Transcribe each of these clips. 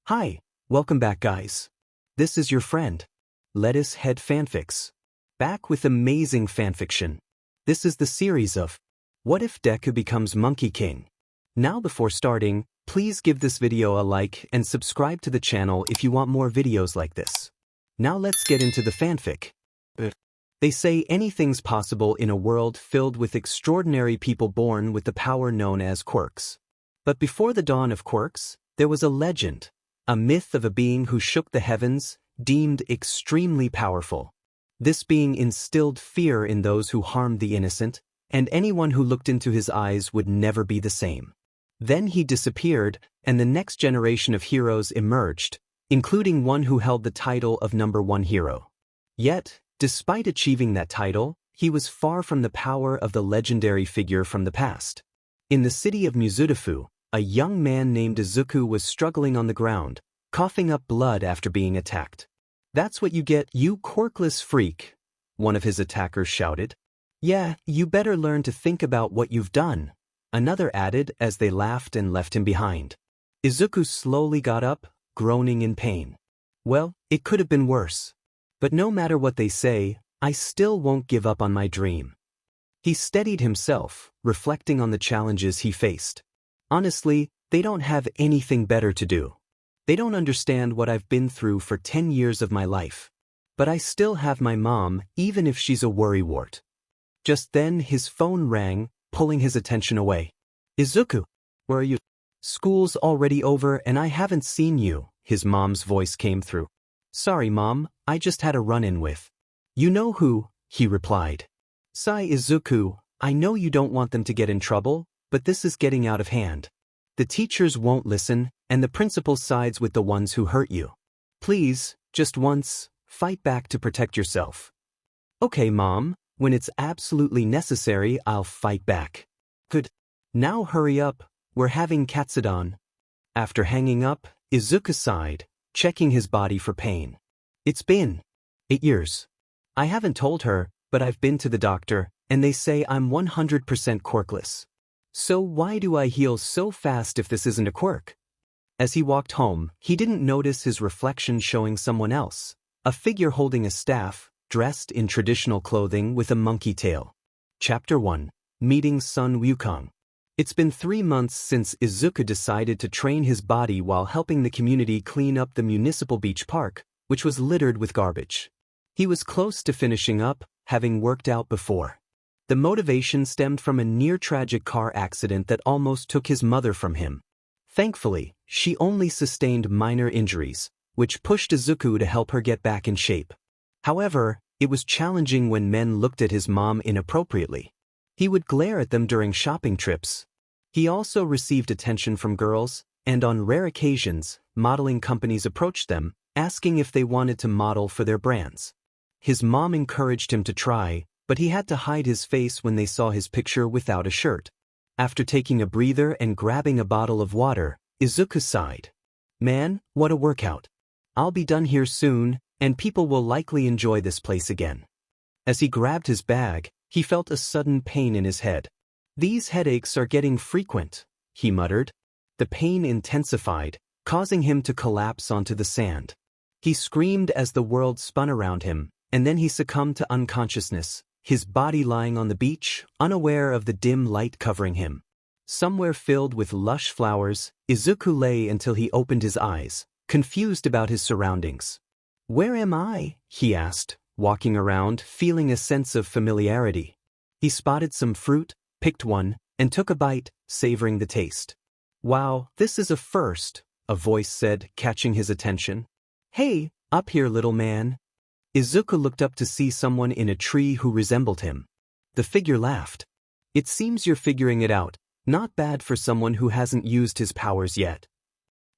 Hi, welcome back guys. This is your friend, Lettuce Head Fanfics. Back with amazing fanfiction. This is the series of What If Deku Becomes Monkey King? Now before starting, please give this video a like and subscribe to the channel if you want more videos like this. Now let's get into the fanfic. They say anything's possible in a world filled with extraordinary people born with the power known as quirks. But before the dawn of quirks, there was a legend. A myth of a being who shook the heavens, deemed extremely powerful. This being instilled fear in those who harmed the innocent, and anyone who looked into his eyes would never be the same. Then he disappeared, and the next generation of heroes emerged, including one who held the title of #1 hero. Yet, despite achieving that title, he was far from the power of the legendary figure from the past. In the city of Mizudafu, a young man named Izuku was struggling on the ground, coughing up blood after being attacked. "That's what you get, you quirkless freak," one of his attackers shouted. "Yeah, you better learn to think about what you've done," another added as they laughed and left him behind. Izuku slowly got up, groaning in pain. "Well, it could have been worse. But no matter what they say, I still won't give up on my dream." He steadied himself, reflecting on the challenges he faced. "Honestly, they don't have anything better to do. They don't understand what I've been through for 10 years of my life. But I still have my mom, even if she's a worrywart." Just then his phone rang, pulling his attention away. "Izuku, where are you? School's already over and I haven't seen you," his mom's voice came through. "Sorry Mom, I just had a run-in with you know who," he replied. "Sigh Izuku, I know you don't want them to get in trouble, but this is getting out of hand. The teachers won't listen, and the principal sides with the ones who hurt you. Please, just once, fight back to protect yourself." "Okay, Mom, when it's absolutely necessary, I'll fight back." "Good. Now hurry up, we're having Katsudon." After hanging up, Izuku sighed, checking his body for pain. "It's been 8 years. I haven't told her, but I've been to the doctor, and they say I'm 100% quirkless. So why do I heal so fast if this isn't a quirk?" As he walked home, he didn't notice his reflection showing someone else, a figure holding a staff, dressed in traditional clothing with a monkey tail. Chapter 1. Meeting Sun Wukong. It's been 3 months since Izuku decided to train his body while helping the community clean up the municipal beach park, which was littered with garbage. He was close to finishing up, having worked out before. The motivation stemmed from a near-tragic car accident that almost took his mother from him. Thankfully, she only sustained minor injuries, which pushed Izuku to help her get back in shape. However, it was challenging when men looked at his mom inappropriately. He would glare at them during shopping trips. He also received attention from girls, and on rare occasions, modeling companies approached them, asking if they wanted to model for their brands. His mom encouraged him to try, but he had to hide his face when they saw his picture without a shirt. After taking a breather and grabbing a bottle of water, Izuku sighed. "Man, what a workout. I'll be done here soon, and people will likely enjoy this place again." As he grabbed his bag, he felt a sudden pain in his head. "These headaches are getting frequent," he muttered. The pain intensified, causing him to collapse onto the sand. He screamed as the world spun around him, and then he succumbed to unconsciousness, his body lying on the beach, unaware of the dim light covering him. Somewhere filled with lush flowers, Izuku lay until he opened his eyes, confused about his surroundings. "Where am I?" he asked, walking around, feeling a sense of familiarity. He spotted some fruit, picked one, and took a bite, savoring the taste. "Wow, this is a first," a voice said, catching his attention. "Hey, up here little man." Izuku looked up to see someone in a tree who resembled him. The figure laughed. "It seems you're figuring it out. Not bad for someone who hasn't used his powers yet."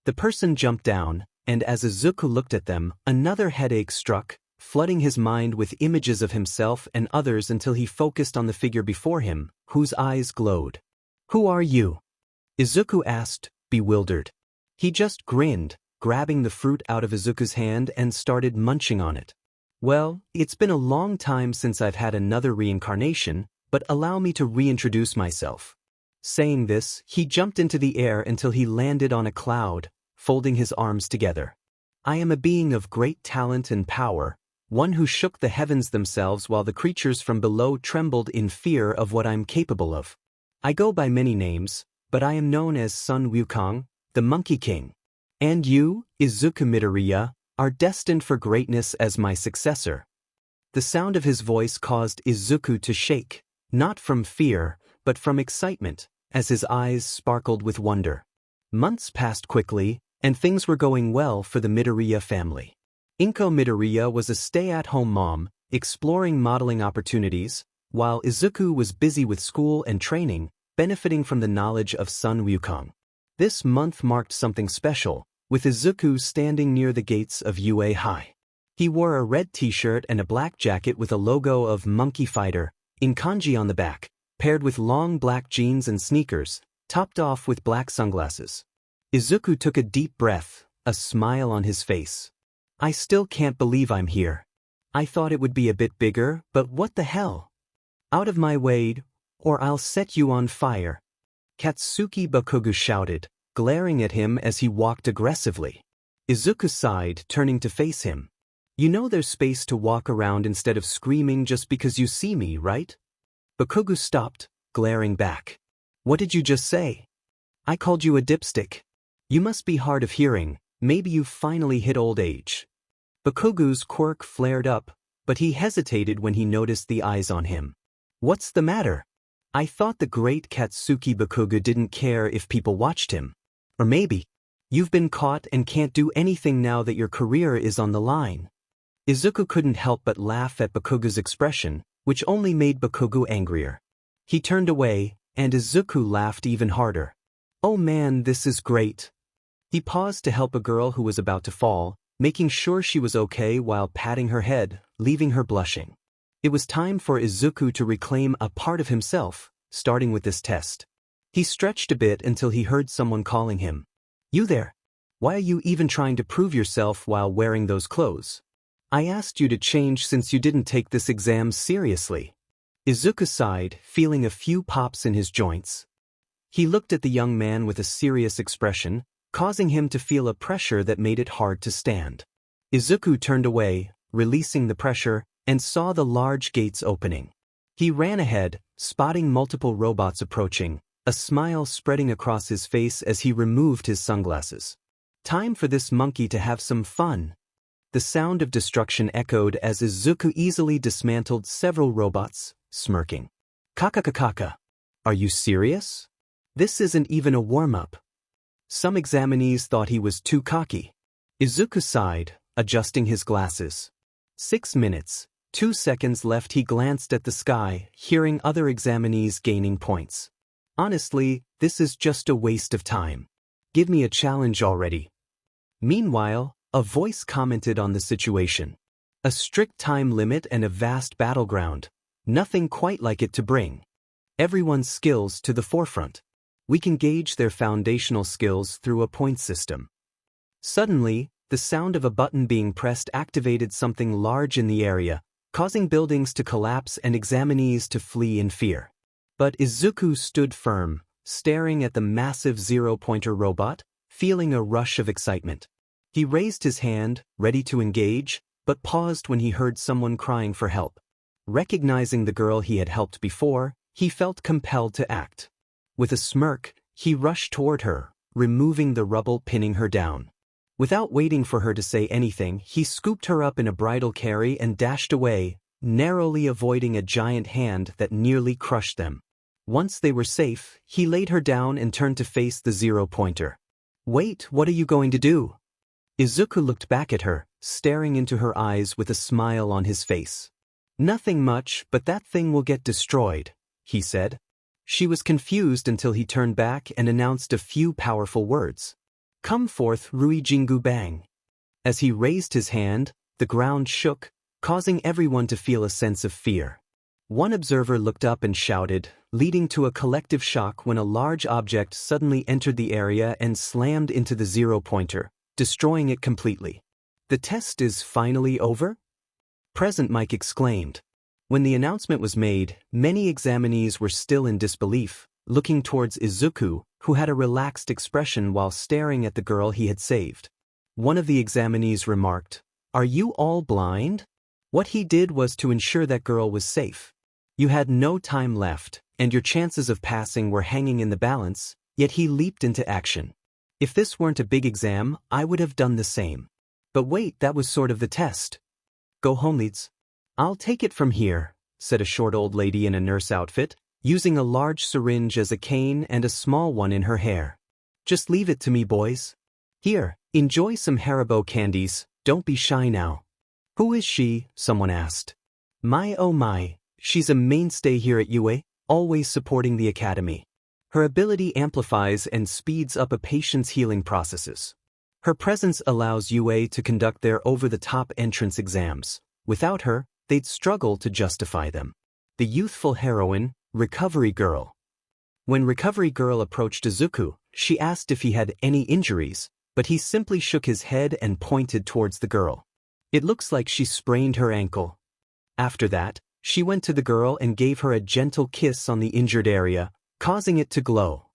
The person jumped down, and as Izuku looked at them, another headache struck, flooding his mind with images of himself and others until he focused on the figure before him, whose eyes glowed. "Who are you?" Izuku asked, bewildered. He just grinned, grabbing the fruit out of Izuku's hand and started munching on it. "Well, it's been a long time since I've had another reincarnation, but allow me to reintroduce myself." Saying this, he jumped into the air until he landed on a cloud, folding his arms together. I am a being of great talent and power, one who shook the heavens themselves while the creatures from below trembled in fear of what I'm capable of. I go by many names, but I am known as Sun Wukong, the Monkey King. And you, Izuku Midoriya, are destined for greatness as my successor. The sound of his voice caused Izuku to shake, not from fear, but from excitement, as his eyes sparkled with wonder. Months passed quickly, and things were going well for the Midoriya family. Inko Midoriya was a stay-at-home mom, exploring modeling opportunities, while Izuku was busy with school and training, benefiting from the knowledge of Sun Wukong. This month marked something special, with Izuku standing near the gates of UA High. He wore a red t-shirt and a black jacket with a logo of Monkey Fighter, in kanji on the back, paired with long black jeans and sneakers, topped off with black sunglasses. Izuku took a deep breath, a smile on his face. I still can't believe I'm here. I thought it would be a bit bigger, but what the hell? Out of my way, or I'll set you on fire. Katsuki Bakugo shouted, glaring at him as he walked aggressively. Izuku sighed, turning to face him. You know there's space to walk around instead of screaming just because you see me, right? Bakugo stopped, glaring back. What did you just say? I called you a dipstick. You must be hard of hearing, maybe you've finally hit old age. Bakugo's quirk flared up, but he hesitated when he noticed the eyes on him. What's the matter? I thought the great Katsuki Bakugo didn't care if people watched him. Or maybe, you've been caught and can't do anything now that your career is on the line. Izuku couldn't help but laugh at Bakugo's expression, which only made Bakugo angrier. He turned away, and Izuku laughed even harder. Oh man, this is great. He paused to help a girl who was about to fall, making sure she was okay while patting her head, leaving her blushing. It was time for Izuku to reclaim a part of himself, starting with this test. He stretched a bit until he heard someone calling him. You there? Why are you even trying to prove yourself while wearing those clothes? I asked you to change since you didn't take this exam seriously. Izuku sighed, feeling a few pops in his joints. He looked at the young man with a serious expression, causing him to feel a pressure that made it hard to stand. Izuku turned away, releasing the pressure, and saw the large gates opening. He ran ahead, spotting multiple robots approaching, a smile spreading across his face as he removed his sunglasses. Time for this monkey to have some fun. The sound of destruction echoed as Izuku easily dismantled several robots, smirking. Kakakakaka. Are you serious? This isn't even a warm-up. Some examinees thought he was too cocky. Izuku sighed, adjusting his glasses. 6 minutes, 2 seconds left. He glanced at the sky, hearing other examinees gaining points. Honestly, this is just a waste of time. Give me a challenge already. Meanwhile, a voice commented on the situation. A strict time limit and a vast battleground. Nothing quite like it to bring everyone's skills to the forefront. We can gauge their foundational skills through a point system. Suddenly, the sound of a button being pressed activated something large in the area, causing buildings to collapse and examinees to flee in fear. But Izuku stood firm, staring at the massive zero-pointer robot, feeling a rush of excitement. He raised his hand, ready to engage, but paused when he heard someone crying for help. Recognizing the girl he had helped before, he felt compelled to act. With a smirk, he rushed toward her, removing the rubble pinning her down. Without waiting for her to say anything, he scooped her up in a bridal carry and dashed away, narrowly avoiding a giant hand that nearly crushed them. Once they were safe, he laid her down and turned to face the zero-pointer. Wait, what are you going to do? Izuku looked back at her, staring into her eyes with a smile on his face. Nothing much, but that thing will get destroyed, he said. She was confused until he turned back and announced a few powerful words. Come forth, Rui Jingu Bang. As he raised his hand, the ground shook, causing everyone to feel a sense of fear. One observer looked up and shouted, leading to a collective shock when a large object suddenly entered the area and slammed into the zero-pointer, destroying it completely. The test is finally over? Present Mike exclaimed. When the announcement was made, many examinees were still in disbelief, looking towards Izuku, who had a relaxed expression while staring at the girl he had saved. One of the examinees remarked, "Are you all blind?" What he did was to ensure that girl was safe. You had no time left, and your chances of passing were hanging in the balance, yet he leaped into action. If this weren't a big exam, I would have done the same. But wait, that was sort of the test. Go home, leads. I'll take it from here, said a short old lady in a nurse outfit, using a large syringe as a cane and a small one in her hair. Just leave it to me, boys. Here, enjoy some Haribo candies, don't be shy now. Who is she? Someone asked. My oh my, she's a mainstay here at UA, always supporting the academy. Her ability amplifies and speeds up a patient's healing processes. Her presence allows UA to conduct their over-the-top entrance exams. Without her, they'd struggle to justify them. The youthful heroine, Recovery Girl. When Recovery Girl approached Izuku, she asked if he had any injuries, but he simply shook his head and pointed towards the girl. It looks like she sprained her ankle. After that, she went to the girl and gave her a gentle kiss on the injured area, causing it to glow.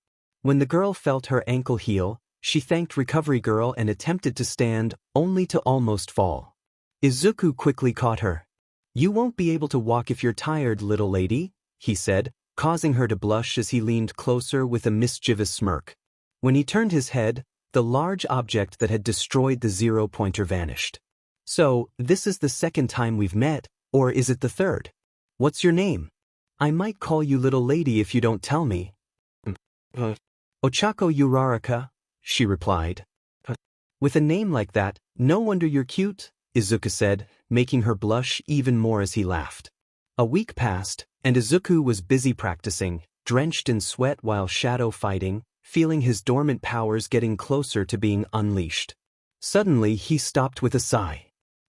When the girl felt her ankle heal, she thanked Recovery Girl and attempted to stand, only to almost fall. Izuku quickly caught her. You won't be able to walk if you're tired, little lady, he said, causing her to blush as he leaned closer with a mischievous smirk. When he turned his head, the large object that had destroyed the zero-pointer vanished. So, this is the second time we've met, or is it the third? What's your name? I might call you little lady if you don't tell me. Ochako Uraraka, she replied. With a name like that, no wonder you're cute, Izuku said, making her blush even more as he laughed. A week passed, and Izuku was busy practicing, drenched in sweat while shadow fighting, feeling his dormant powers getting closer to being unleashed. Suddenly he stopped with a sigh.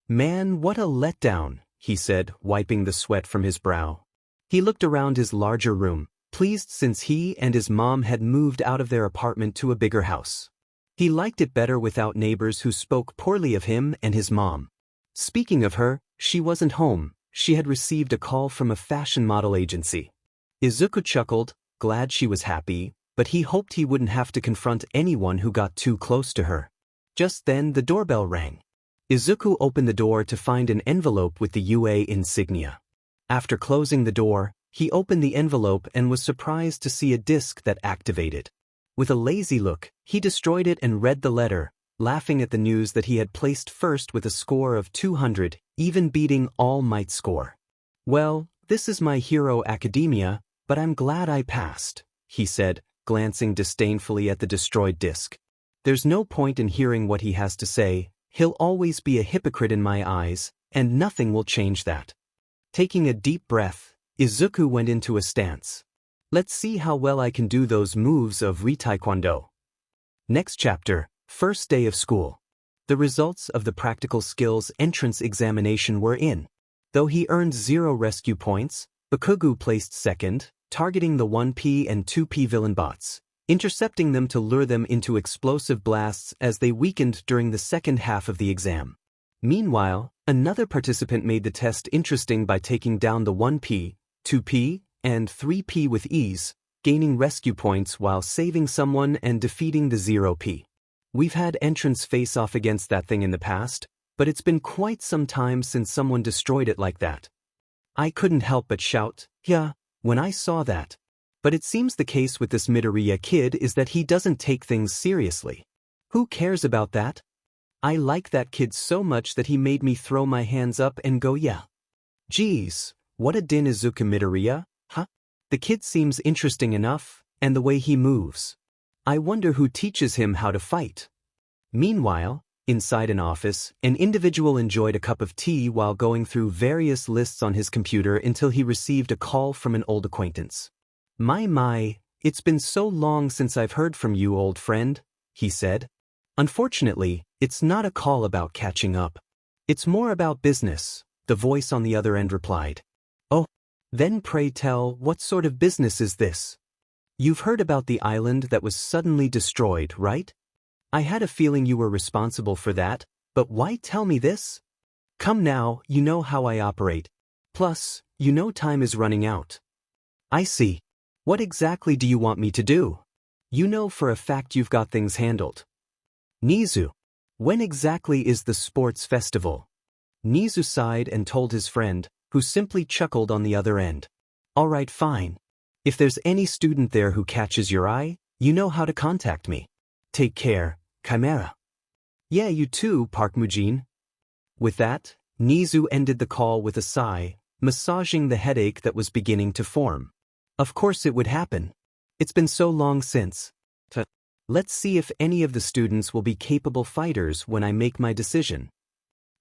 Man, what a letdown, he said, wiping the sweat from his brow. He looked around his larger room, pleased since he and his mom had moved out of their apartment to a bigger house. He liked it better without neighbors who spoke poorly of him and his mom. Speaking of her, she wasn't home. She had received a call from a fashion model agency. Izuku chuckled, glad she was happy, but he hoped he wouldn't have to confront anyone who got too close to her. Just then the doorbell rang. Izuku opened the door to find an envelope with the UA insignia. After closing the door, he opened the envelope and was surprised to see a disc that activated. With a lazy look, he destroyed it and read the letter, laughing at the news that he had placed first with a score of 200, even beating All Might's score. Well, this is My Hero Academia, but I'm glad I passed, he said, glancing disdainfully at the destroyed disc. There's no point in hearing what he has to say, he'll always be a hypocrite in my eyes, and nothing will change that. Taking a deep breath, Izuku went into a stance. Let's see how well I can do those moves of Re-Taekwondo. Next chapter, first day of school. The results of the practical skills entrance examination were in. Though he earned 0 rescue points, Bakugo placed second, targeting the 1P and 2P villain bots, intercepting them to lure them into explosive blasts as they weakened during the second half of the exam. Meanwhile, another participant made the test interesting by taking down the 1P, 2P, and 3P with ease, gaining rescue points while saving someone and defeating the 0P. We've had entrants face off against that thing in the past, but it's been quite some time since someone destroyed it like that. I couldn't help but shout, yeah, when I saw that. But it seems the case with this Midoriya kid is that he doesn't take things seriously. Who cares about that? I like that kid so much that he made me throw my hands up and go yeah. Geez, what a din Izuku Midoriya, huh? The kid seems interesting enough, and the way he moves. I wonder who teaches him how to fight. Meanwhile, inside an office, an individual enjoyed a cup of tea while going through various lists on his computer until he received a call from an old acquaintance. My, it's been so long since I've heard from you, old friend, he said. Unfortunately, it's not a call about catching up. It's more about business, the voice on the other end replied. Oh, then pray tell, what sort of business is this? You've heard about the island that was suddenly destroyed, right? I had a feeling you were responsible for that, but why tell me this? Come now, you know how I operate. Plus, you know time is running out. I see. What exactly do you want me to do? You know for a fact you've got things handled. Nizu. When exactly is the sports festival? Nizu sighed and told his friend, who simply chuckled on the other end. Alright, fine. If there's any student there who catches your eye, you know how to contact me. Take care, Chimera. Yeah, you too, Park Mujin. With that, Nizu ended the call with a sigh, massaging the headache that was beginning to form. Of course it would happen. It's been so long since. Let's see if any of the students will be capable fighters when I make my decision.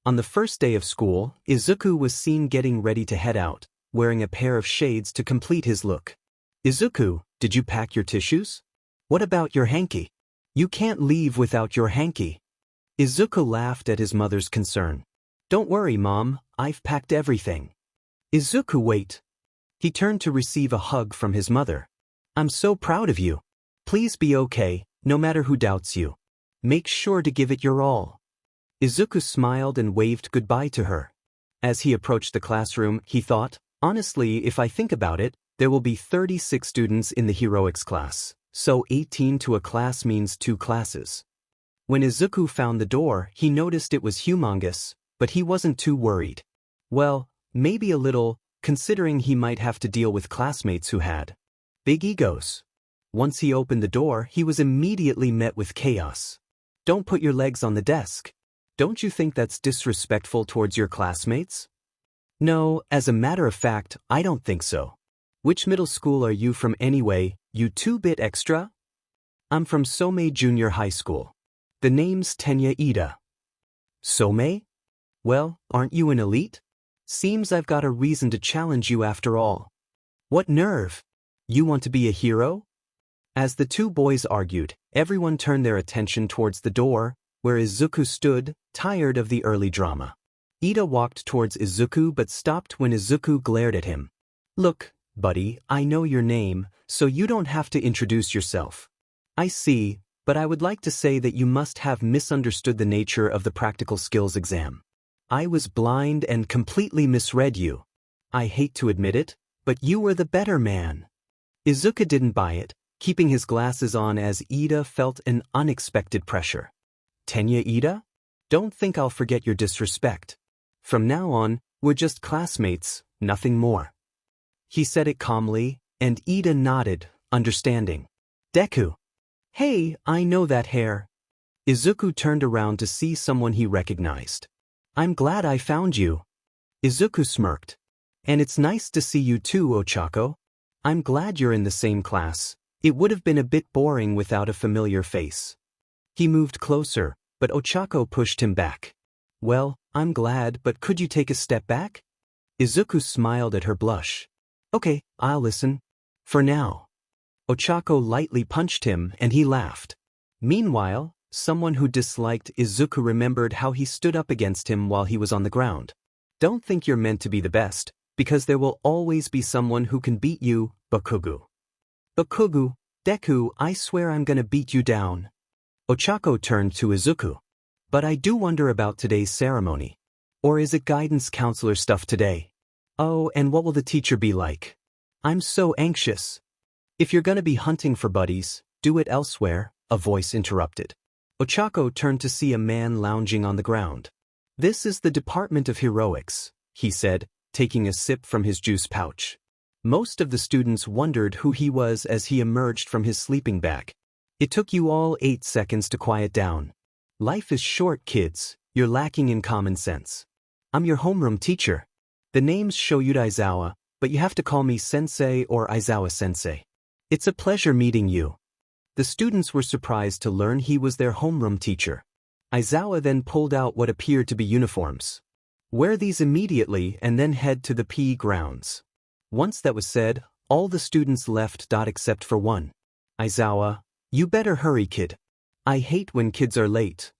On the first day of school, Izuku was seen getting ready to head out, wearing a pair of shades to complete his look. Izuku, did you pack your tissues? What about your hanky? You can't leave without your hanky. Izuku laughed at his mother's concern. Don't worry, Mom, I've packed everything. Izuku, wait. He turned to receive a hug from his mother. I'm so proud of you. Please be okay, no matter who doubts you. Make sure to give it your all. Izuku smiled and waved goodbye to her. As he approached the classroom, he thought, honestly, if I think about it, there will be 36 students in the heroics class, so 18 to a class means 2 classes. When Izuku found the door, he noticed it was humongous, but he wasn't too worried. Well, maybe a little, considering he might have to deal with classmates who had big egos. Once he opened the door, he was immediately met with chaos. Don't put your legs on the desk. Don't you think that's disrespectful towards your classmates? No, as a matter of fact, I don't think so. Which middle school are you from anyway, you 2-bit extra? I'm from Somei Junior High School. The name's Tenya Ida. Somei? Well, aren't you an elite? Seems I've got a reason to challenge you after all. What nerve? You want to be a hero? As the two boys argued, everyone turned their attention towards the door, where Izuku stood, tired of the early drama. Ida walked towards Izuku but stopped when Izuku glared at him. Look, buddy, I know your name, so you don't have to introduce yourself. I see, but I would like to say that you must have misunderstood the nature of the practical skills exam. I was blind and completely misread you. I hate to admit it, but you were the better man. Izuku didn't buy it, keeping his glasses on as Ida felt an unexpected pressure. Tenya Ida? Don't think I'll forget your disrespect. From now on, we're just classmates, nothing more. He said it calmly, and Ida nodded, understanding. Deku. Hey, I know that hair. Izuku turned around to see someone he recognized. I'm glad I found you. Izuku smirked. And it's nice to see you too, Ochako. I'm glad you're in the same class. It would have been a bit boring without a familiar face. He moved closer, but Ochako pushed him back. Well, I'm glad, but could you take a step back? Izuku smiled at her blush. Okay, I'll listen. For now. Ochako lightly punched him and he laughed. Meanwhile, someone who disliked Izuku remembered how he stood up against him while he was on the ground. Don't think you're meant to be the best, because there will always be someone who can beat you, Bakugo. Bakugo, Deku, I swear I'm gonna beat you down. Ochako turned to Izuku. But I do wonder about today's ceremony. Or is it guidance counselor stuff today? Oh, and what will the teacher be like? I'm so anxious. If you're gonna be hunting for buddies, do it elsewhere, a voice interrupted. Ochako turned to see a man lounging on the ground. This is the Department of Heroics, he said, taking a sip from his juice pouch. Most of the students wondered who he was as he emerged from his sleeping bag. It took you all 8 seconds to quiet down. Life is short, kids. You're lacking in common sense. I'm your homeroom teacher. The name's Shoyuda Aizawa, but you have to call me Sensei or Aizawa-sensei. It's a pleasure meeting you. The students were surprised to learn he was their homeroom teacher. Aizawa then pulled out what appeared to be uniforms. Wear these immediately and then head to the PE grounds. Once that was said, all the students left. Except for one. Aizawa, you better hurry, kid. I hate when kids are late.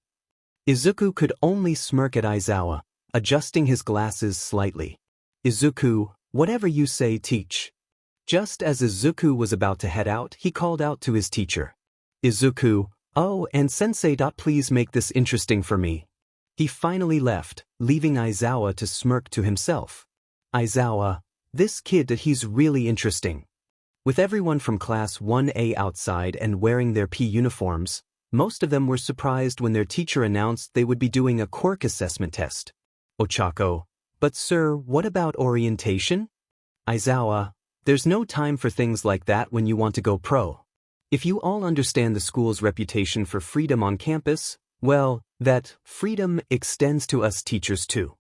Izuku could only smirk at Aizawa, adjusting his glasses slightly. Izuku, whatever you say, teach. Just as Izuku was about to head out, he called out to his teacher. Izuku, oh, and sensei. Please make this interesting for me. He finally left, leaving Aizawa to smirk to himself. Aizawa, this kid, he's really interesting. With everyone from Class 1A outside and wearing their P uniforms, most of them were surprised when their teacher announced they would be doing a quirk assessment test. Ochako, but sir, what about orientation? Aizawa, there's no time for things like that when you want to go pro. If you all understand the school's reputation for freedom on campus, well, that freedom extends to us teachers too.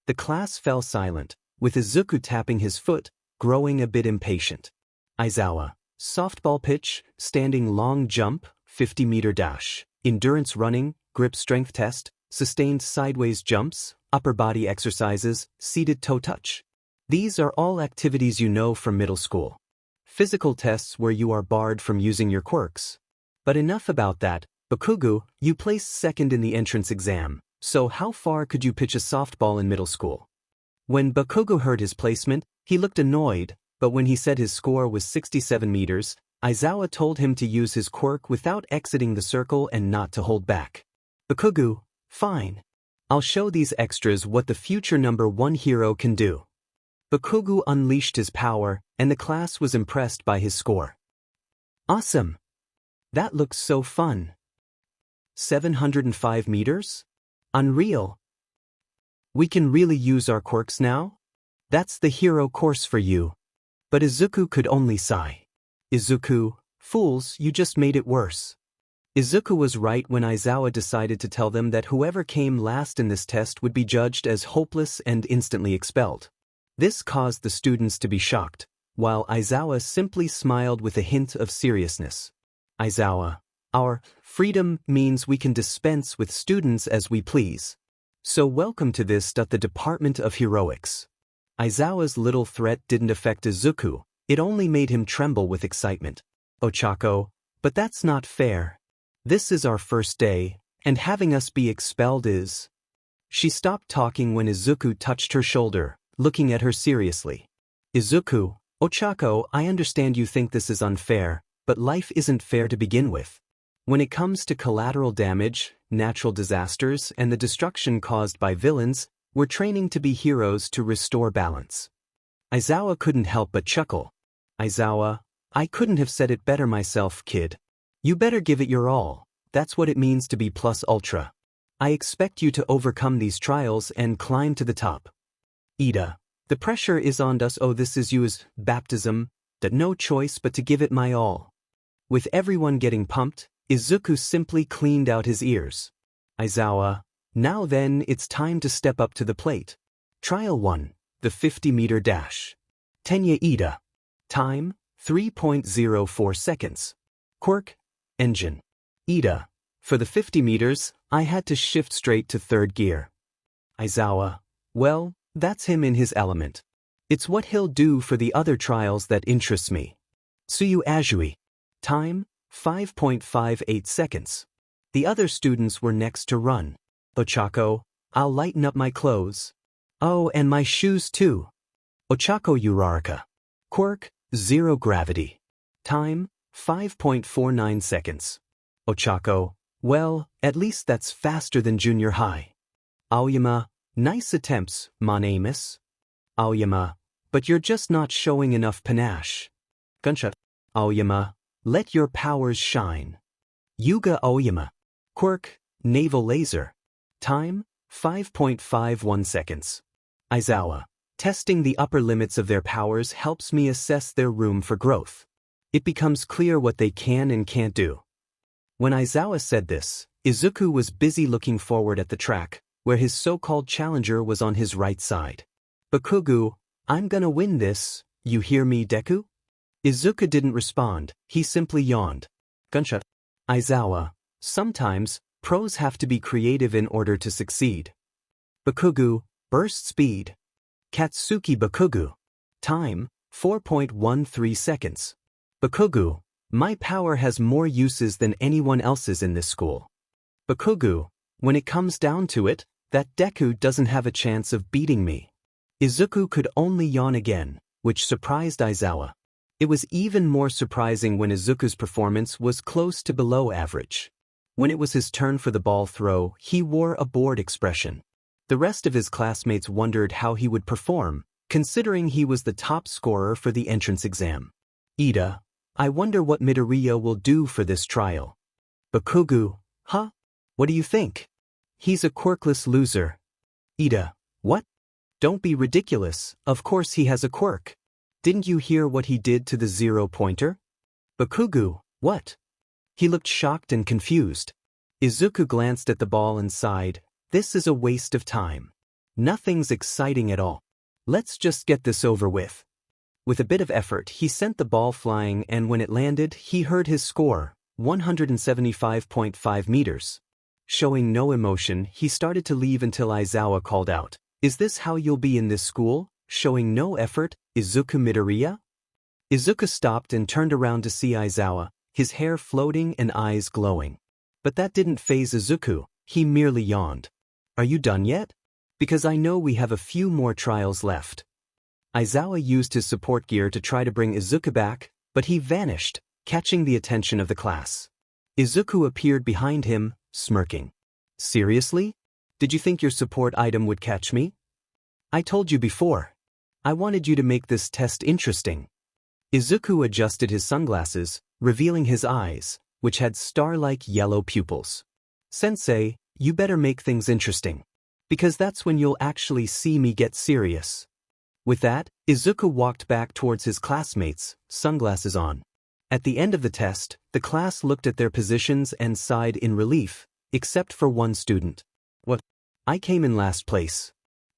The class fell silent, with Izuku tapping his foot, growing a bit impatient. Aizawa, softball pitch, standing long jump, 50-meter dash, endurance running, grip strength test, sustained sideways jumps, upper body exercises, seated toe touch. These are all activities you know from middle school. Physical tests where you are barred from using your quirks. But enough about that. Bakugo, you placed second in the entrance exam, so how far could you pitch a softball in middle school? When Bakugo heard his placement, he looked annoyed, but when he said his score was 67 meters, Aizawa told him to use his quirk without exiting the circle and not to hold back. Bakugo, fine. I'll show these extras what the future #1 hero can do. Bakugo unleashed his power, and the class was impressed by his score. Awesome! That looks so fun. 705 meters? Unreal. We can really use our quirks now? That's the hero course for you. But Izuku could only sigh. Izuku, fools, you just made it worse. Izuku was right when Aizawa decided to tell them that whoever came last in this test would be judged as hopeless and instantly expelled. This caused the students to be shocked, while Aizawa simply smiled with a hint of seriousness. Aizawa, our freedom means we can dispense with students as we please. So welcome to this. The Department of Heroics. Aizawa's little threat didn't affect Izuku, it only made him tremble with excitement. Ochako, but that's not fair. This is our first day, and having us be expelled is... She stopped talking when Izuku touched her shoulder, looking at her seriously. Izuku, Ochako, I understand you think this is unfair, but life isn't fair to begin with. When it comes to collateral damage, natural disasters, and the destruction caused by villains, we're training to be heroes to restore balance. Aizawa couldn't help but chuckle. Aizawa, I couldn't have said it better myself, kid. You better give it your all. That's what it means to be plus ultra. I expect you to overcome these trials and climb to the top. Ida, the pressure is on us. Oh, this is you's baptism, that no choice but to give it my all. With everyone getting pumped, Izuku simply cleaned out his ears. Aizawa, now then, it's time to step up to the plate. Trial 1, the 50-meter dash. Tenya Ida. Time, 3.04 seconds. Quirk, engine. Ida, for the 50 meters, I had to shift straight to third gear. Aizawa, well, that's him in his element. It's what he'll do for the other trials that interests me. Tsuyu Azui. Time, 5.58 seconds. The other students were next to run. Ochako, I'll lighten up my clothes. Oh, and my shoes too. Ochako Uraraka. Quirk, 0 gravity. Time, 5.49 seconds. Ochako, well, at least that's faster than junior high. Aoyama, nice attempts, mon Amos. Aoyama, but you're just not showing enough panache. Gunshot. Aoyama, let your powers shine. Yuga Aoyama. Quirk, naval laser. Time, 5.51 seconds. Aizawa, testing the upper limits of their powers helps me assess their room for growth. It becomes clear what they can and can't do. When Aizawa said this, Izuku was busy looking forward at the track, where his so-called challenger was on his right side. Bakugo, I'm gonna win this, you hear me, Deku? Izuku didn't respond, he simply yawned. Gunshot. Aizawa, sometimes, pros have to be creative in order to succeed. Bakugo, burst speed. Katsuki Bakugo. Time, 4.13 seconds. Bakugo, my power has more uses than anyone else's in this school. Bakugo, when it comes down to it, that Deku doesn't have a chance of beating me. Izuku could only yawn again, which surprised Aizawa. It was even more surprising when Izuku's performance was close to below average. When it was his turn for the ball throw, he wore a bored expression. The rest of his classmates wondered how he would perform, considering he was the top scorer for the entrance exam. Ida, I wonder what Midoriya will do for this trial. Bakugo, huh? What do you think? He's a quirkless loser. Ida, what? Don't be ridiculous, of course he has a quirk. Didn't you hear what he did to the 0-pointer? Bakugo, what? He looked shocked and confused. Izuku glanced at the ball and sighed, this is a waste of time. Nothing's exciting at all. Let's just get this over with. With a bit of effort, he sent the ball flying, and when it landed, he heard his score, 175.5 meters. Showing no emotion, he started to leave until Aizawa called out, is this how you'll be in this school? Showing no effort, Izuku Midoriya? Izuku stopped and turned around to see Aizawa, his hair floating and eyes glowing. But that didn't faze Izuku, he merely yawned. Are you done yet? Because I know we have a few more trials left. Aizawa used his support gear to try to bring Izuku back, but he vanished, catching the attention of the class. Izuku appeared behind him, smirking. Seriously? Did you think your support item would catch me? I told you before. I wanted you to make this test interesting. Izuku adjusted his sunglasses, revealing his eyes, which had star-like yellow pupils. Sensei, you better make things interesting. Because that's when you'll actually see me get serious. With that, Izuku walked back towards his classmates, sunglasses on. At the end of the test, the class looked at their positions and sighed in relief, except for one student. What? I came in last place.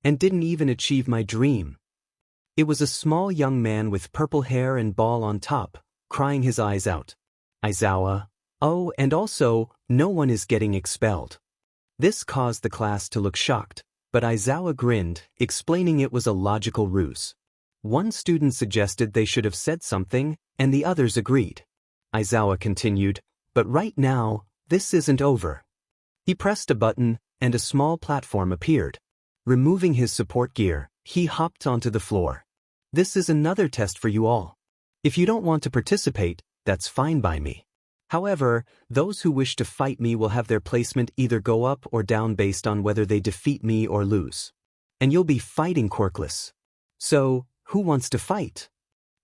And didn't even achieve my dream. It was a small young man with purple hair and ball on top, crying his eyes out. Aizawa. Oh, and also, no one is getting expelled. This caused the class to look shocked, but Aizawa grinned, explaining it was a logical ruse. One student suggested they should have said something, and the others agreed. Aizawa continued, but right now, this isn't over. He pressed a button, and a small platform appeared. Removing his support gear, he hopped onto the floor. This is another test for you all. If you don't want to participate, that's fine by me. However, those who wish to fight me will have their placement either go up or down based on whether they defeat me or lose. And you'll be fighting quirkless. So, who wants to fight?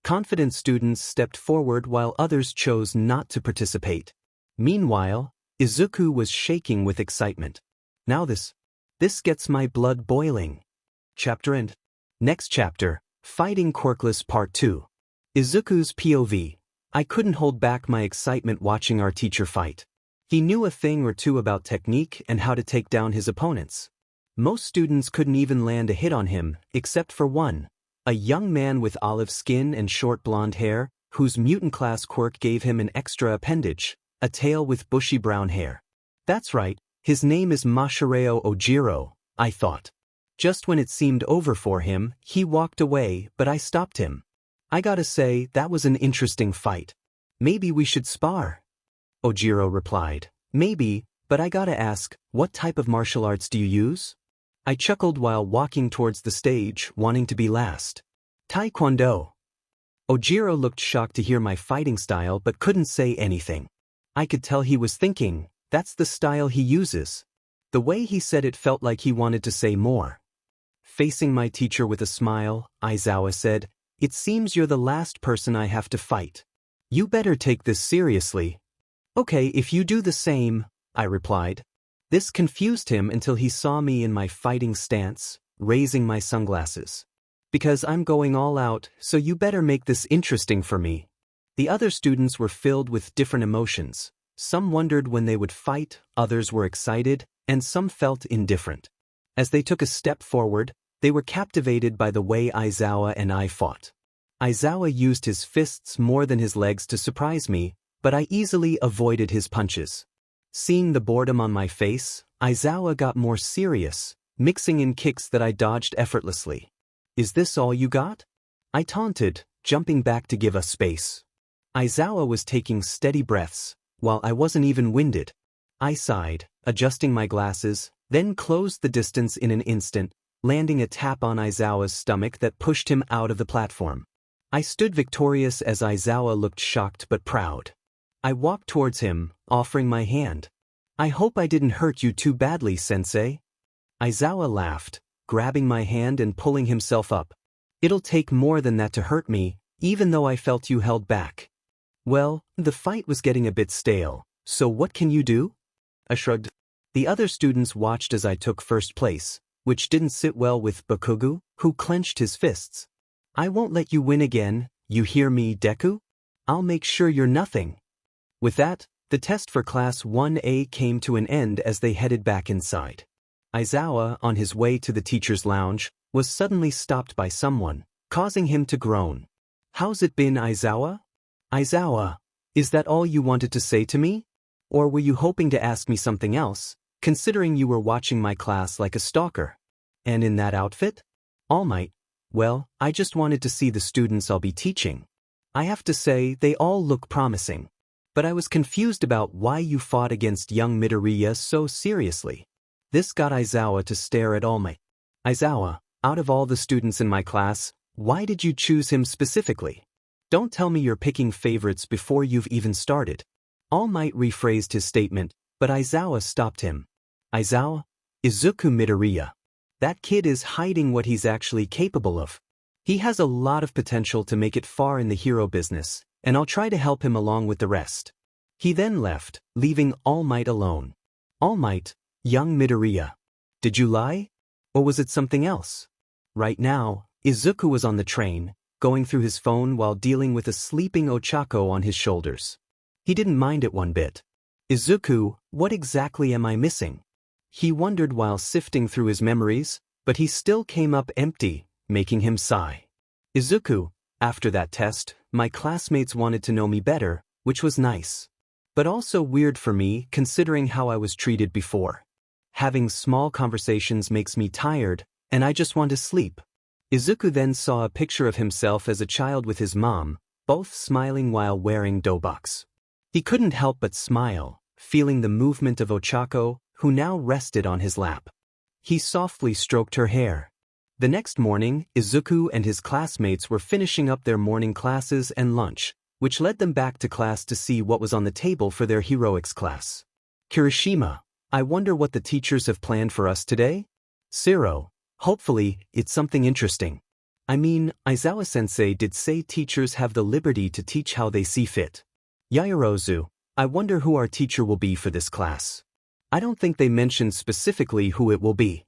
Confident students stepped forward while others chose not to participate. Meanwhile, Izuku was shaking with excitement. Now this gets my blood boiling. Chapter end. Next chapter, Fighting Quirkless Part 2. Izuku's POV. I couldn't hold back my excitement watching our teacher fight. He knew a thing or two about technique and how to take down his opponents. Most students couldn't even land a hit on him, except for one, a young man with olive skin and short blonde hair, whose mutant class quirk gave him an extra appendage, a tail with bushy brown hair. That's right, his name is Masahiro Ojiro, I thought. Just when it seemed over for him, he walked away, but I stopped him. I gotta say, that was an interesting fight. Maybe we should spar. Ojiro replied, maybe, but I gotta ask, what type of martial arts do you use? I chuckled while walking towards the stage, wanting to be last. Taekwondo. Ojiro looked shocked to hear my fighting style but couldn't say anything. I could tell he was thinking, that's the style he uses. The way he said it felt like he wanted to say more. Facing my teacher with a smile, Aizawa said, it seems you're the last person I have to fight. You better take this seriously. Okay, if you do the same, I replied. This confused him until he saw me in my fighting stance, raising my sunglasses. Because I'm going all out, so you better make this interesting for me. The other students were filled with different emotions. Some wondered when they would fight, others were excited, and some felt indifferent. As they took a step forward, they were captivated by the way Aizawa and I fought. Aizawa used his fists more than his legs to surprise me, but I easily avoided his punches. Seeing the boredom on my face, Aizawa got more serious, mixing in kicks that I dodged effortlessly. Is this all you got? I taunted, jumping back to give us space. Aizawa was taking steady breaths, while I wasn't even winded. I sighed, adjusting my glasses, then closed the distance in an instant, landing a tap on Aizawa's stomach that pushed him out of the platform. I stood victorious as Aizawa looked shocked but proud. I walked towards him, offering my hand. I hope I didn't hurt you too badly, sensei. Aizawa laughed, grabbing my hand and pulling himself up. It'll take more than that to hurt me, even though I felt you held back. Well, the fight was getting a bit stale, so what can you do? I shrugged. The other students watched as I took first place, which didn't sit well with Bakugo, who clenched his fists. I won't let you win again, you hear me, Deku? I'll make sure you're nothing. With that, the test for Class 1A came to an end as they headed back inside. Aizawa, on his way to the teacher's lounge, was suddenly stopped by someone, causing him to groan. How's it been, Aizawa? Aizawa, is that all you wanted to say to me? Or were you hoping to ask me something else, considering you were watching my class like a stalker? And in that outfit? All Might, well, I just wanted to see the students I'll be teaching. I have to say, they all look promising. But I was confused about why you fought against young Midoriya so seriously. This got Aizawa to stare at All Might. Aizawa, out of all the students in my class, why did you choose him specifically? Don't tell me you're picking favorites before you've even started. All Might rephrased his statement, but Aizawa stopped him. Aizawa? Izuku Midoriya. That kid is hiding what he's actually capable of. He has a lot of potential to make it far in the hero business, and I'll try to help him along with the rest. He then left, leaving All Might alone. All Might, young Midoriya. Did you lie? Or was it something else? Right now, Izuku was on the train, going through his phone while dealing with a sleeping Ochako on his shoulders. He didn't mind it one bit. Izuku, what exactly am I missing? He wondered while sifting through his memories, but he still came up empty, making him sigh. Izuku, after that test, my classmates wanted to know me better, which was nice. But also weird for me considering how I was treated before. Having small conversations makes me tired, and I just want to sleep. Izuku then saw a picture of himself as a child with his mom, both smiling while wearing dobaks. He couldn't help but smile, feeling the movement of Ochako, who now rested on his lap. He softly stroked her hair. The next morning, Izuku and his classmates were finishing up their morning classes and lunch, which led them back to class to see what was on the table for their heroics class. Kirishima, I wonder what the teachers have planned for us today? Siro, hopefully, it's something interesting. I mean, Aizawa-sensei did say teachers have the liberty to teach how they see fit. Yaoyorozu, I wonder who our teacher will be for this class. I don't think they mentioned specifically who it will be.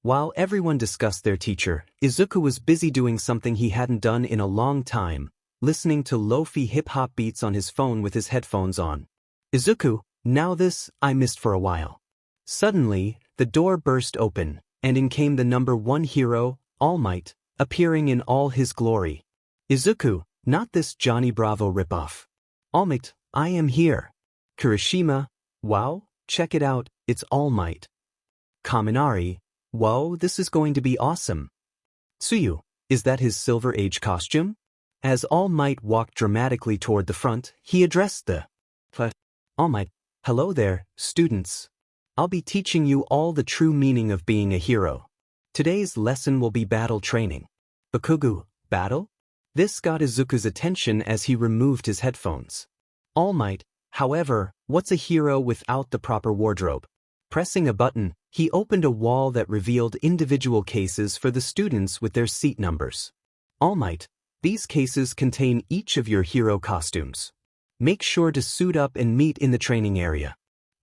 While everyone discussed their teacher, Izuku was busy doing something he hadn't done in a long time, listening to lo-fi hip-hop beats on his phone with his headphones on. Izuku, now this, I missed for a while. Suddenly, the door burst open, and in came the number one hero, All Might, appearing in all his glory. Izuku, not this Johnny Bravo ripoff. All Might, I am here. Kirishima, wow, check it out, it's All Might. Kaminari, whoa, this is going to be awesome. Tsuyu, is that his Silver Age costume? As All Might walked dramatically toward the front, he addressed the All Might, hello there, students. I'll be teaching you all the true meaning of being a hero. Today's lesson will be battle training. Bakugo, battle? This got Izuku's attention as he removed his headphones. All Might, however, what's a hero without the proper wardrobe? Pressing a button, he opened a wall that revealed individual cases for the students with their seat numbers. All Might, these cases contain each of your hero costumes. Make sure to suit up and meet in the training area.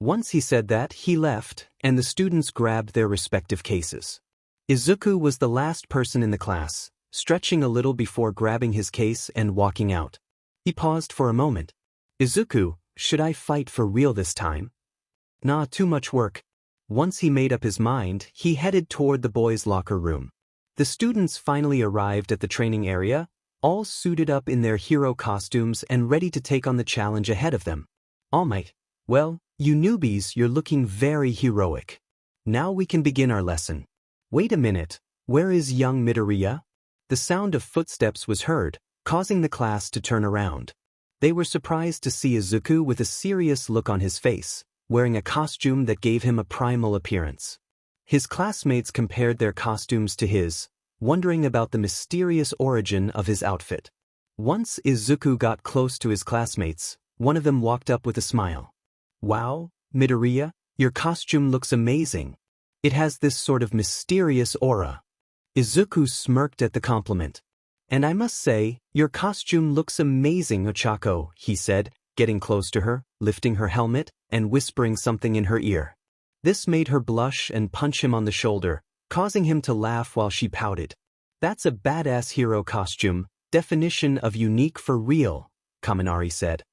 Once he said that, he left, and the students grabbed their respective cases. Izuku was the last person in the class, stretching a little before grabbing his case and walking out. He paused for a moment. Izuku, should I fight for real this time? Nah, too much work. Once he made up his mind, he headed toward the boys' locker room. The students finally arrived at the training area, all suited up in their hero costumes and ready to take on the challenge ahead of them. All Might, well, you newbies, you're looking very heroic. Now we can begin our lesson. Wait a minute, where is young Midoriya? The sound of footsteps was heard, causing the class to turn around. They were surprised to see Izuku with a serious look on his face, wearing a costume that gave him a primal appearance. His classmates compared their costumes to his, wondering about the mysterious origin of his outfit. Once Izuku got close to his classmates, one of them walked up with a smile. Wow, Midoriya, your costume looks amazing. It has this sort of mysterious aura. Izuku smirked at the compliment. And I must say, your costume looks amazing, Ochako, he said, getting close to her, lifting her helmet, and whispering something in her ear. This made her blush and punch him on the shoulder, causing him to laugh while she pouted. That's a badass hero costume, definition of unique for real, Kaminari said.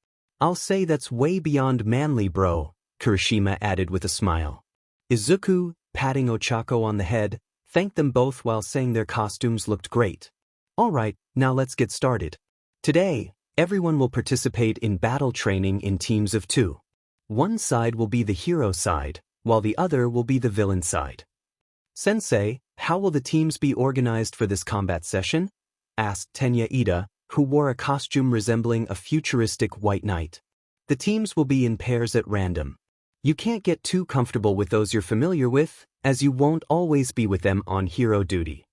I'll say that's way beyond manly, bro, Kirishima added with a smile. Izuku, patting Ochako on the head, thanked them both while saying their costumes looked great. Alright, now let's get started. Today, everyone will participate in battle training in teams of 2. One side will be the hero side, while the other will be the villain side. Sensei, how will the teams be organized for this combat session? Asked Tenya Ida, who wore a costume resembling a futuristic white knight. The teams will be in pairs at random. You can't get too comfortable with those you're familiar with, as you won't always be with them on hero duty.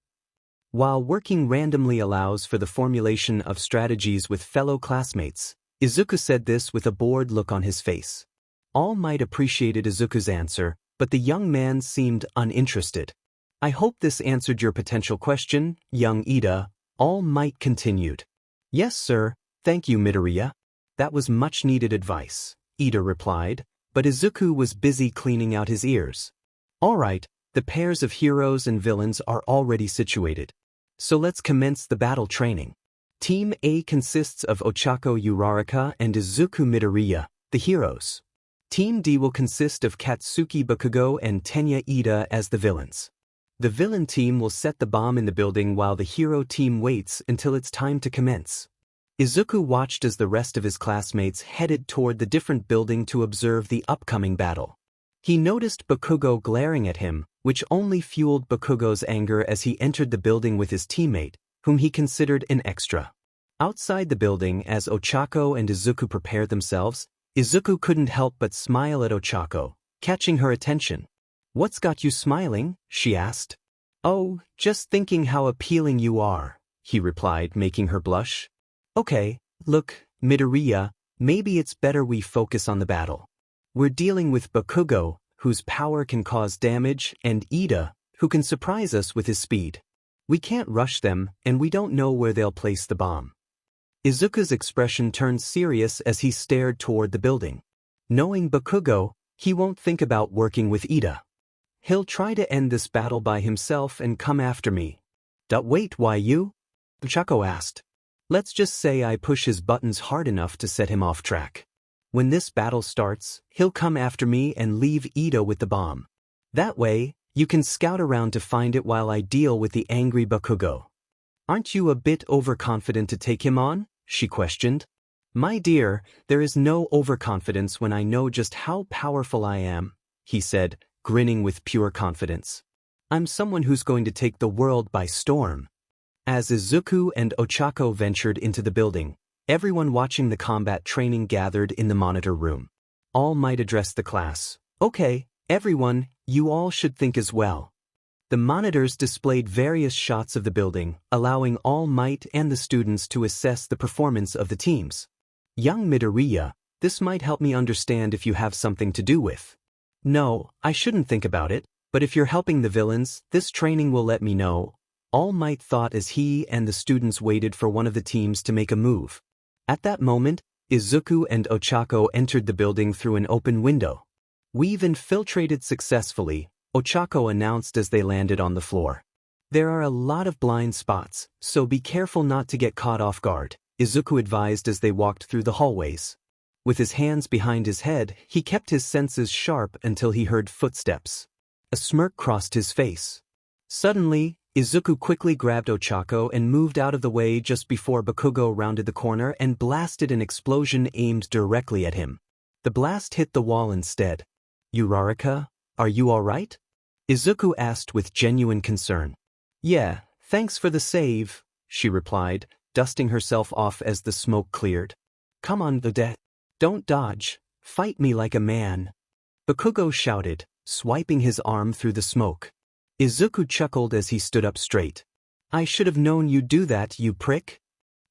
While working randomly allows for the formulation of strategies with fellow classmates, Izuku said this with a bored look on his face. All Might appreciated Izuku's answer, but the young man seemed uninterested. I hope this answered your potential question, young Ida, All Might continued. Yes, sir, thank you, Midoriya. That was much-needed advice, Ida replied, but Izuku was busy cleaning out his ears. Alright, the pairs of heroes and villains are already situated. So let's commence the battle training. Team A consists of Ochako Uraraka and Izuku Midoriya, the heroes. Team D will consist of Katsuki Bakugo and Tenya Ida as the villains. The villain team will set the bomb in the building while the hero team waits until it's time to commence. Izuku watched as the rest of his classmates headed toward the different building to observe the upcoming battle. He noticed Bakugo glaring at him, which only fueled Bakugo's anger as he entered the building with his teammate, whom he considered an extra. Outside the building, as Ochako and Izuku prepared themselves, Izuku couldn't help but smile at Ochako, catching her attention. What's got you smiling? She asked. Oh, just thinking how appealing you are, he replied, making her blush. Okay, look, Midoriya, maybe it's better we focus on the battle. We're dealing with Bakugo, whose power can cause damage, and Ida, who can surprise us with his speed. We can't rush them, and we don't know where they'll place the bomb. Izuku's expression turned serious as he stared toward the building. Knowing Bakugo, he won't think about working with Ida. He'll try to end this battle by himself and come after me. Wait, why you? Ochako asked. Let's just say I push his buttons hard enough to set him off track. When this battle starts, he'll come after me and leave Ida with the bomb. That way, you can scout around to find it while I deal with the angry Bakugo. Aren't you a bit overconfident to take him on? She questioned. My dear, there is no overconfidence when I know just how powerful I am, he said, grinning with pure confidence. I'm someone who's going to take the world by storm. As Izuku and Ochako ventured into the building, everyone watching the combat training gathered in the monitor room. All Might addressed the class. Okay, everyone, you all should think as well. The monitors displayed various shots of the building, allowing All Might and the students to assess the performance of the teams. Young Midoriya, this might help me understand if you have something to do with. No, I shouldn't think about it, but if you're helping the villains, this training will let me know. All Might thought as he and the students waited for one of the teams to make a move. At that moment, Izuku and Ochako entered the building through an open window. We've infiltrated successfully, Ochako announced as they landed on the floor. There are a lot of blind spots, so be careful not to get caught off guard, Izuku advised as they walked through the hallways. With his hands behind his head, he kept his senses sharp until he heard footsteps. A smirk crossed his face. Suddenly, Izuku quickly grabbed Ochako and moved out of the way just before Bakugo rounded the corner and blasted an explosion aimed directly at him. The blast hit the wall instead. Uraraka, are you all right? Izuku asked with genuine concern. Yeah, thanks for the save, she replied, dusting herself off as the smoke cleared. Come on, Vedette. Don't dodge. Fight me like a man. Bakugo shouted, swiping his arm through the smoke. Izuku chuckled as he stood up straight. I should have known you'd do that, you prick.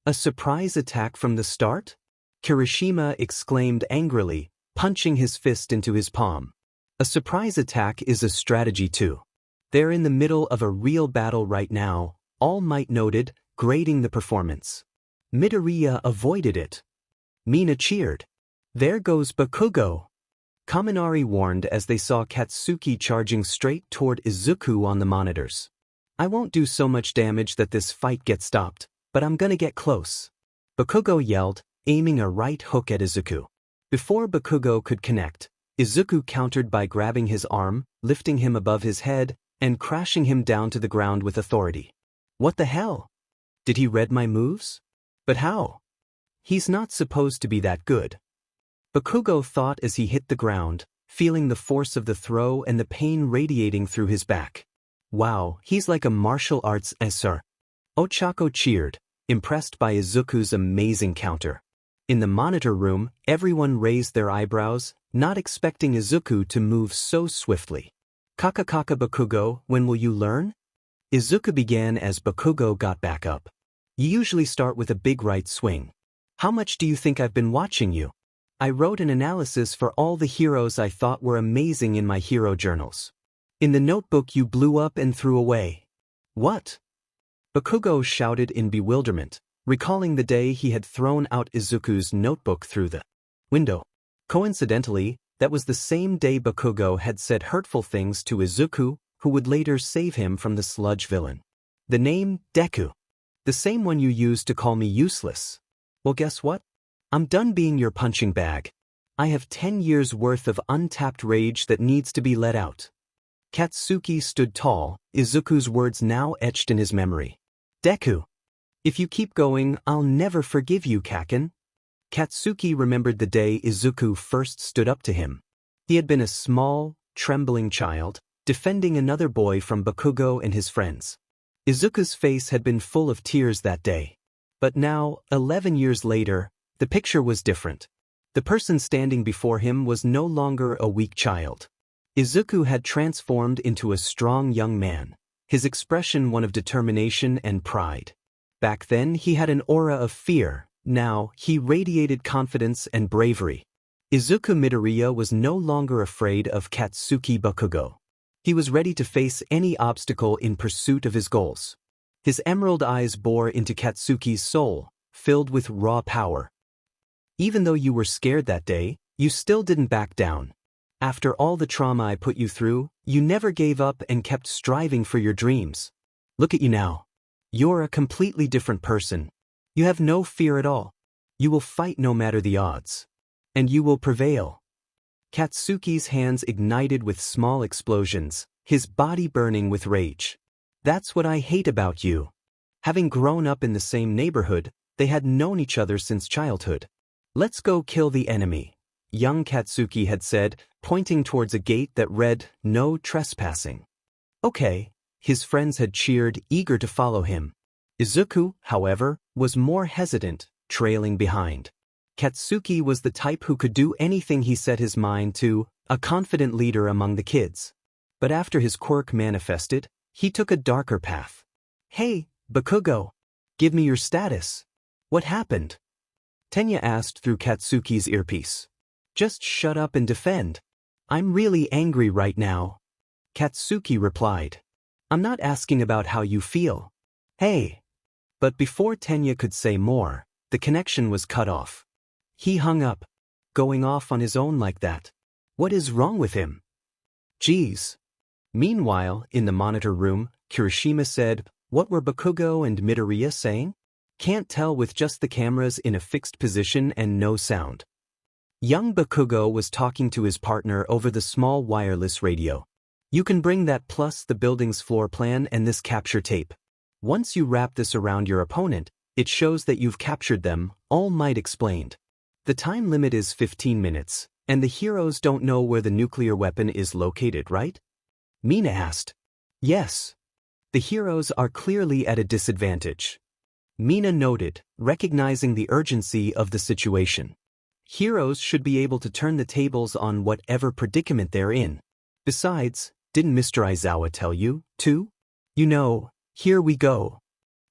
A surprise attack from the start? Kirishima exclaimed angrily, punching his fist into his palm. A surprise attack is a strategy too. They're in the middle of a real battle right now, All Might noted, grading the performance. Midoriya avoided it. Mina cheered. There goes Bakugo. Kaminari warned as they saw Katsuki charging straight toward Izuku on the monitors. I won't do so much damage that this fight gets stopped, but I'm gonna get close. Bakugo yelled, aiming a right hook at Izuku. Before Bakugo could connect, Izuku countered by grabbing his arm, lifting him above his head, and crashing him down to the ground with authority. What the hell? Did he read my moves? But how? He's not supposed to be that good. Bakugo thought as he hit the ground, feeling the force of the throw and the pain radiating through his back. Wow, he's like a martial arts sir. Ochako cheered, impressed by Izuku's amazing counter. In the monitor room, everyone raised their eyebrows, not expecting Izuku to move so swiftly. Kaka Bakugo, when will you learn? Izuku began as Bakugo got back up. You usually start with a big right swing. How much do you think I've been watching you? I wrote an analysis for all the heroes I thought were amazing in my hero journals. In the notebook you blew up and threw away. What? Bakugo shouted in bewilderment, recalling the day he had thrown out Izuku's notebook through the window. Coincidentally, that was the same day Bakugo had said hurtful things to Izuku, who would later save him from the sludge villain. The name, Deku. The same one you used to call me useless. Well, guess what? I'm done being your punching bag. I have 10 years' worth of untapped rage that needs to be let out. Katsuki stood tall, Izuku's words now etched in his memory. Deku. If you keep going, I'll never forgive you, Kaken. Katsuki remembered the day Izuku first stood up to him. He had been a small, trembling child, defending another boy from Bakugo and his friends. Izuku's face had been full of tears that day. But now, 11 years later, the picture was different. The person standing before him was no longer a weak child. Izuku had transformed into a strong young man, his expression one of determination and pride. Back then he had an aura of fear, now he radiated confidence and bravery. Izuku Midoriya was no longer afraid of Katsuki Bakugo. He was ready to face any obstacle in pursuit of his goals. His emerald eyes bore into Katsuki's soul, filled with raw power. Even though you were scared that day, you still didn't back down. After all the trauma I put you through, you never gave up and kept striving for your dreams. Look at you now. You're a completely different person. You have no fear at all. You will fight no matter the odds. And you will prevail. Katsuki's hands ignited with small explosions, his body burning with rage. That's what I hate about you. Having grown up in the same neighborhood, they had known each other since childhood. Let's go kill the enemy, young Katsuki had said, pointing towards a gate that read, "No trespassing." Okay, his friends had cheered, eager to follow him. Izuku, however, was more hesitant, trailing behind. Katsuki was the type who could do anything he set his mind to, a confident leader among the kids. But after his quirk manifested, he took a darker path. Hey, Bakugo, give me your status. What happened? Tenya asked through Katsuki's earpiece. Just shut up and defend. I'm really angry right now. Katsuki replied. I'm not asking about how you feel. Hey. But before Tenya could say more, the connection was cut off. He hung up, going off on his own like that. What is wrong with him? Geez. Meanwhile, in the monitor room, Kirishima said, what were Bakugo and Midoriya saying? Can't tell with just the cameras in a fixed position and no sound. Young Bakugo was talking to his partner over the small wireless radio. You can bring that plus the building's floor plan and this capture tape. Once you wrap this around your opponent, it shows that you've captured them, All Might explained. The time limit is 15 minutes, and the heroes don't know where the nuclear weapon is located, right? Mina asked. Yes. The heroes are clearly at a disadvantage. Mina noted, recognizing the urgency of the situation. Heroes should be able to turn the tables on whatever predicament they're in. Besides, didn't Mr. Aizawa tell you, too? You know, here we go.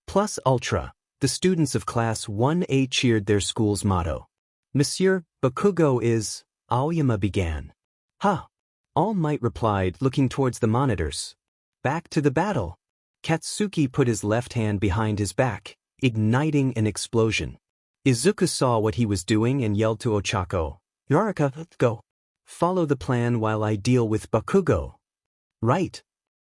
Plus Ultra, the students of Class 1A cheered their school's motto. Monsieur, Bakugo is, Aoyama began. Huh. All Might replied, looking towards the monitors. Back to the battle. Katsuki put his left hand behind his back, igniting an explosion. Izuku saw what he was doing and yelled to Ochako, "Yorika, go. Follow the plan while I deal with Bakugo." "Right,"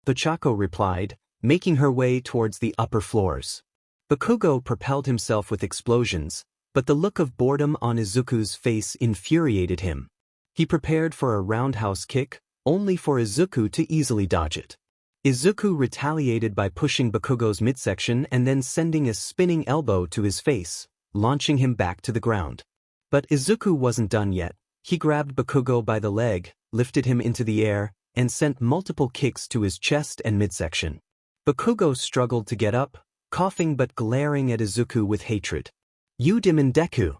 Ochako replied, making her way towards the upper floors. Bakugo propelled himself with explosions, but the look of boredom on Izuku's face infuriated him. He prepared for a roundhouse kick, only for Izuku to easily dodge it. Izuku retaliated by pushing Bakugo's midsection and then sending a spinning elbow to his face, launching him back to the ground. But Izuku wasn't done yet. He grabbed Bakugo by the leg, lifted him into the air, and sent multiple kicks to his chest and midsection. Bakugo struggled to get up, coughing but glaring at Izuku with hatred. "You Demon Deku.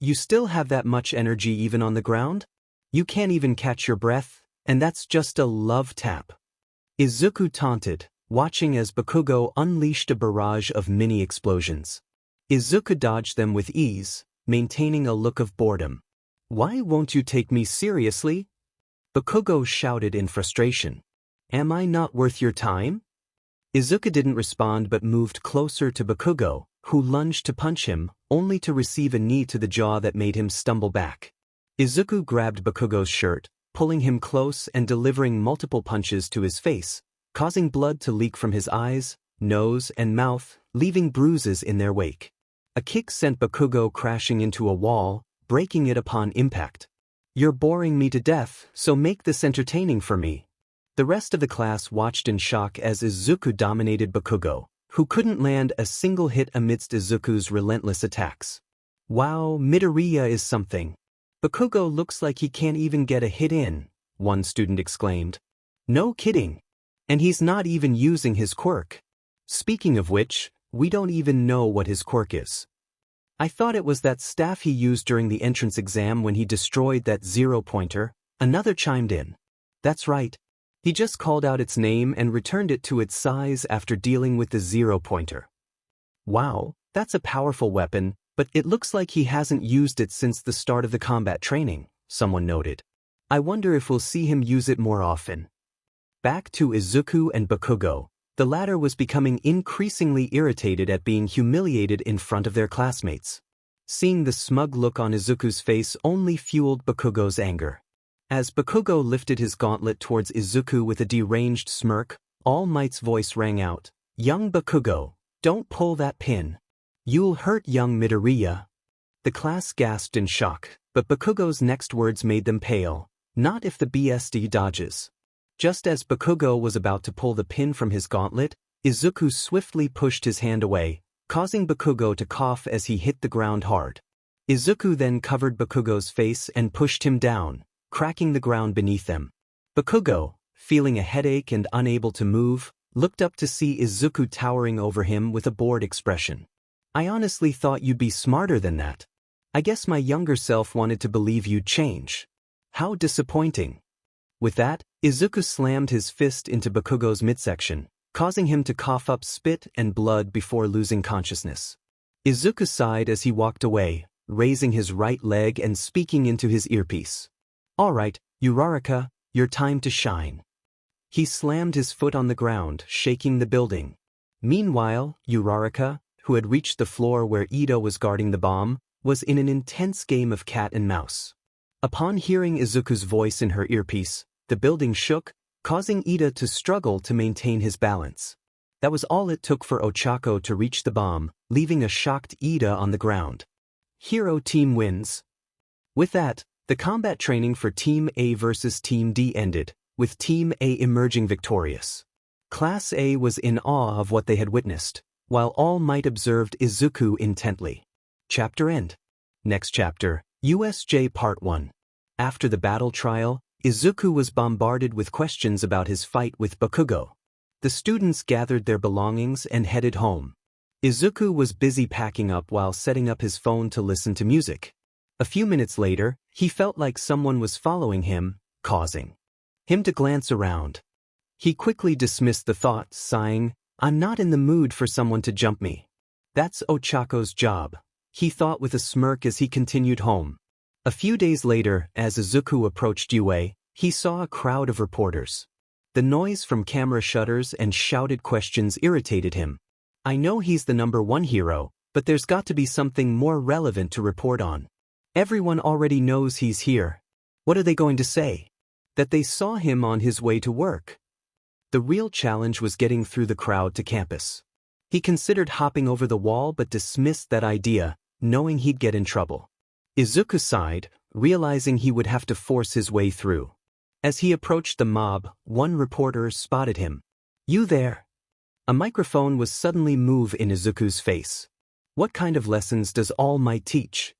You still have that much energy even on the ground? You can't even catch your breath, and that's just a love tap." Izuku taunted, watching as Bakugo unleashed a barrage of mini-explosions. Izuku dodged them with ease, maintaining a look of boredom. "Why won't you take me seriously?" Bakugo shouted in frustration. "Am I not worth your time?" Izuku didn't respond but moved closer to Bakugo, who lunged to punch him, only to receive a knee to the jaw that made him stumble back. Izuku grabbed Bakugo's shirt, pulling him close and delivering multiple punches to his face, causing blood to leak from his eyes, nose, and mouth, leaving bruises in their wake. A kick sent Bakugo crashing into a wall, breaking it upon impact. "You're boring me to death, so make this entertaining for me." The rest of the class watched in shock as Izuku dominated Bakugo, who couldn't land a single hit amidst Izuku's relentless attacks. "Wow, Midoriya is something. Bakugo looks like he can't even get a hit in," one student exclaimed. "No kidding. And he's not even using his quirk. Speaking of which, we don't even know what his quirk is." "I thought it was that staff he used during the entrance exam when he destroyed that zero-pointer," another chimed in. "That's right. He just called out its name and returned it to its size after dealing with the zero-pointer." "Wow, that's a powerful weapon, but it looks like he hasn't used it since the start of the combat training," someone noted. "I wonder if we'll see him use it more often." Back to Izuku and Bakugo. The latter was becoming increasingly irritated at being humiliated in front of their classmates. Seeing the smug look on Izuku's face only fueled Bakugo's anger. As Bakugo lifted his gauntlet towards Izuku with a deranged smirk, All Might's voice rang out, "Young Bakugo, don't pull that pin. You'll hurt young Midoriya." The class gasped in shock, but Bakugo's next words made them pale. "Not if the BSD dodges." Just as Bakugo was about to pull the pin from his gauntlet, Izuku swiftly pushed his hand away, causing Bakugo to cough as he hit the ground hard. Izuku then covered Bakugo's face and pushed him down, cracking the ground beneath them. Bakugo, feeling a headache and unable to move, looked up to see Izuku towering over him with a bored expression. "I honestly thought you'd be smarter than that. I guess my younger self wanted to believe you'd change. How disappointing." With that, Izuku slammed his fist into Bakugo's midsection, causing him to cough up spit and blood before losing consciousness. Izuku sighed as he walked away, raising his right leg and speaking into his earpiece. "All right, Uraraka, your time to shine." He slammed his foot on the ground, shaking the building. Meanwhile, Uraraka, who had reached the floor where Ida was guarding the bomb, was in an intense game of cat and mouse. Upon hearing Izuku's voice in her earpiece, the building shook, causing Ida to struggle to maintain his balance. That was all it took for Ochako to reach the bomb, leaving a shocked Ida on the ground. Hero team wins. With that, the combat training for Team A versus Team D ended, with Team A emerging victorious. Class A was in awe of what they had witnessed, while All Might observed Izuku intently. Chapter end. Next chapter, USJ Part 1. After the battle trial, Izuku was bombarded with questions about his fight with Bakugo. The students gathered their belongings and headed home. Izuku was busy packing up while setting up his phone to listen to music. A few minutes later, he felt like someone was following him, causing him to glance around. He quickly dismissed the thought, sighing, "I'm not in the mood for someone to jump me." "That's Ochako's job," he thought with a smirk as he continued home. A few days later, as Izuku approached UA, he saw a crowd of reporters. The noise from camera shutters and shouted questions irritated him. I know he's the #1 hero, but there's got to be something more relevant to report on. Everyone already knows he's here. What are they going to say? That they saw him on his way to work. The real challenge was getting through the crowd to campus. He considered hopping over the wall but dismissed that idea, knowing he'd get in trouble. Izuku sighed, realizing he would have to force his way through. As he approached the mob, one reporter spotted him. "You there?" A microphone was suddenly moved in Izuku's face. "What kind of lessons does All Might teach?"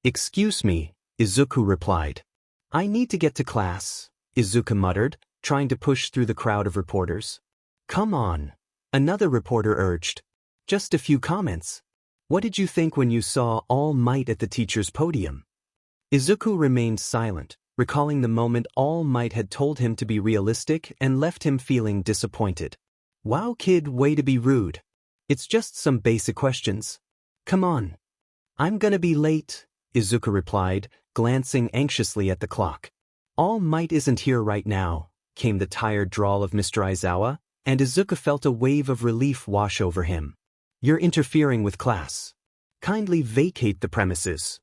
"Excuse me," Izuku replied. "I need to get to class," Izuku muttered, trying to push through the crowd of reporters. "Come on," another reporter urged. "Just a few comments. What did you think when you saw All Might at the teacher's podium?" Izuku remained silent, recalling the moment All Might had told him to be realistic and left him feeling disappointed. "Wow kid, way to be rude. It's just some basic questions. Come on." "I'm gonna be late," Izuku replied, glancing anxiously at the clock. "All Might isn't here right now," came the tired drawl of Mr. Aizawa, and Izuku felt a wave of relief wash over him. "You're interfering with class. Kindly vacate the premises."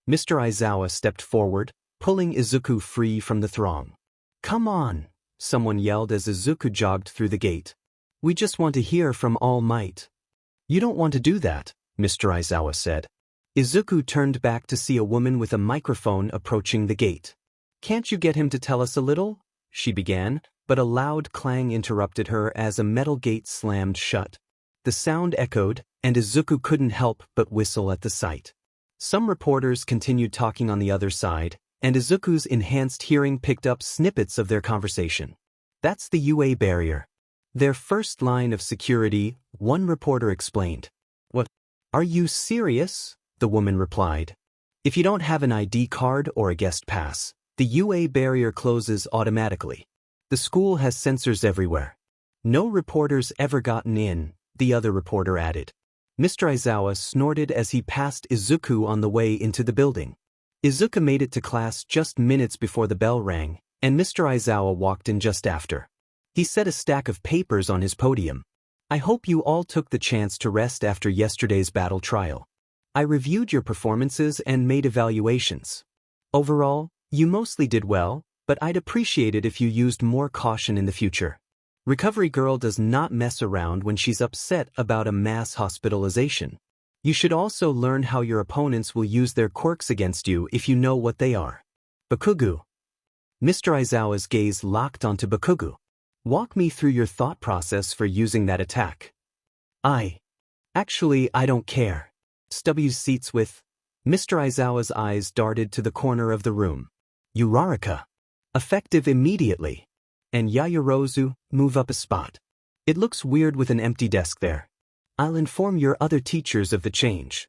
Mr. Aizawa stepped forward, pulling Izuku free from the throng. "Come on," someone yelled as Izuku jogged through the gate. "We just want to hear from All Might." "You don't want to do that," Mr. Aizawa said. Izuku turned back to see a woman with a microphone approaching the gate. "Can't you get him to tell us a little?" she began, but a loud clang interrupted her as a metal gate slammed shut. The sound echoed, and Izuku couldn't help but whistle at the sight. Some reporters continued talking on the other side, and Izuku's enhanced hearing picked up snippets of their conversation. "That's the UA barrier. Their first line of security," one reporter explained. "What? Are you serious?" the woman replied. "If you don't have an ID card or a guest pass, the UA barrier closes automatically. The school has sensors everywhere. No reporters ever gotten in," the other reporter added. Mr. Aizawa snorted as he passed Izuku on the way into the building. Izuku made it to class just minutes before the bell rang, and Mr. Aizawa walked in just after. He set a stack of papers on his podium. "I hope you all took the chance to rest after yesterday's battle trial. I reviewed your performances and made evaluations. Overall, you mostly did well, but I'd appreciate it if you used more caution in the future. Recovery Girl does not mess around when she's upset about a mass hospitalization. You should also learn how your opponents will use their quirks against you if you know what they are." "Bakugo." Mr. Aizawa's gaze locked onto Bakugo. "Walk me through your thought process for using that attack." Actually, I don't care." Stubby's seats with. Mr. Aizawa's eyes darted to the corner of the room. "Uraraka. Effective immediately. And Yaoyorozu, move up a spot. It looks weird with an empty desk there. I'll inform your other teachers of the change."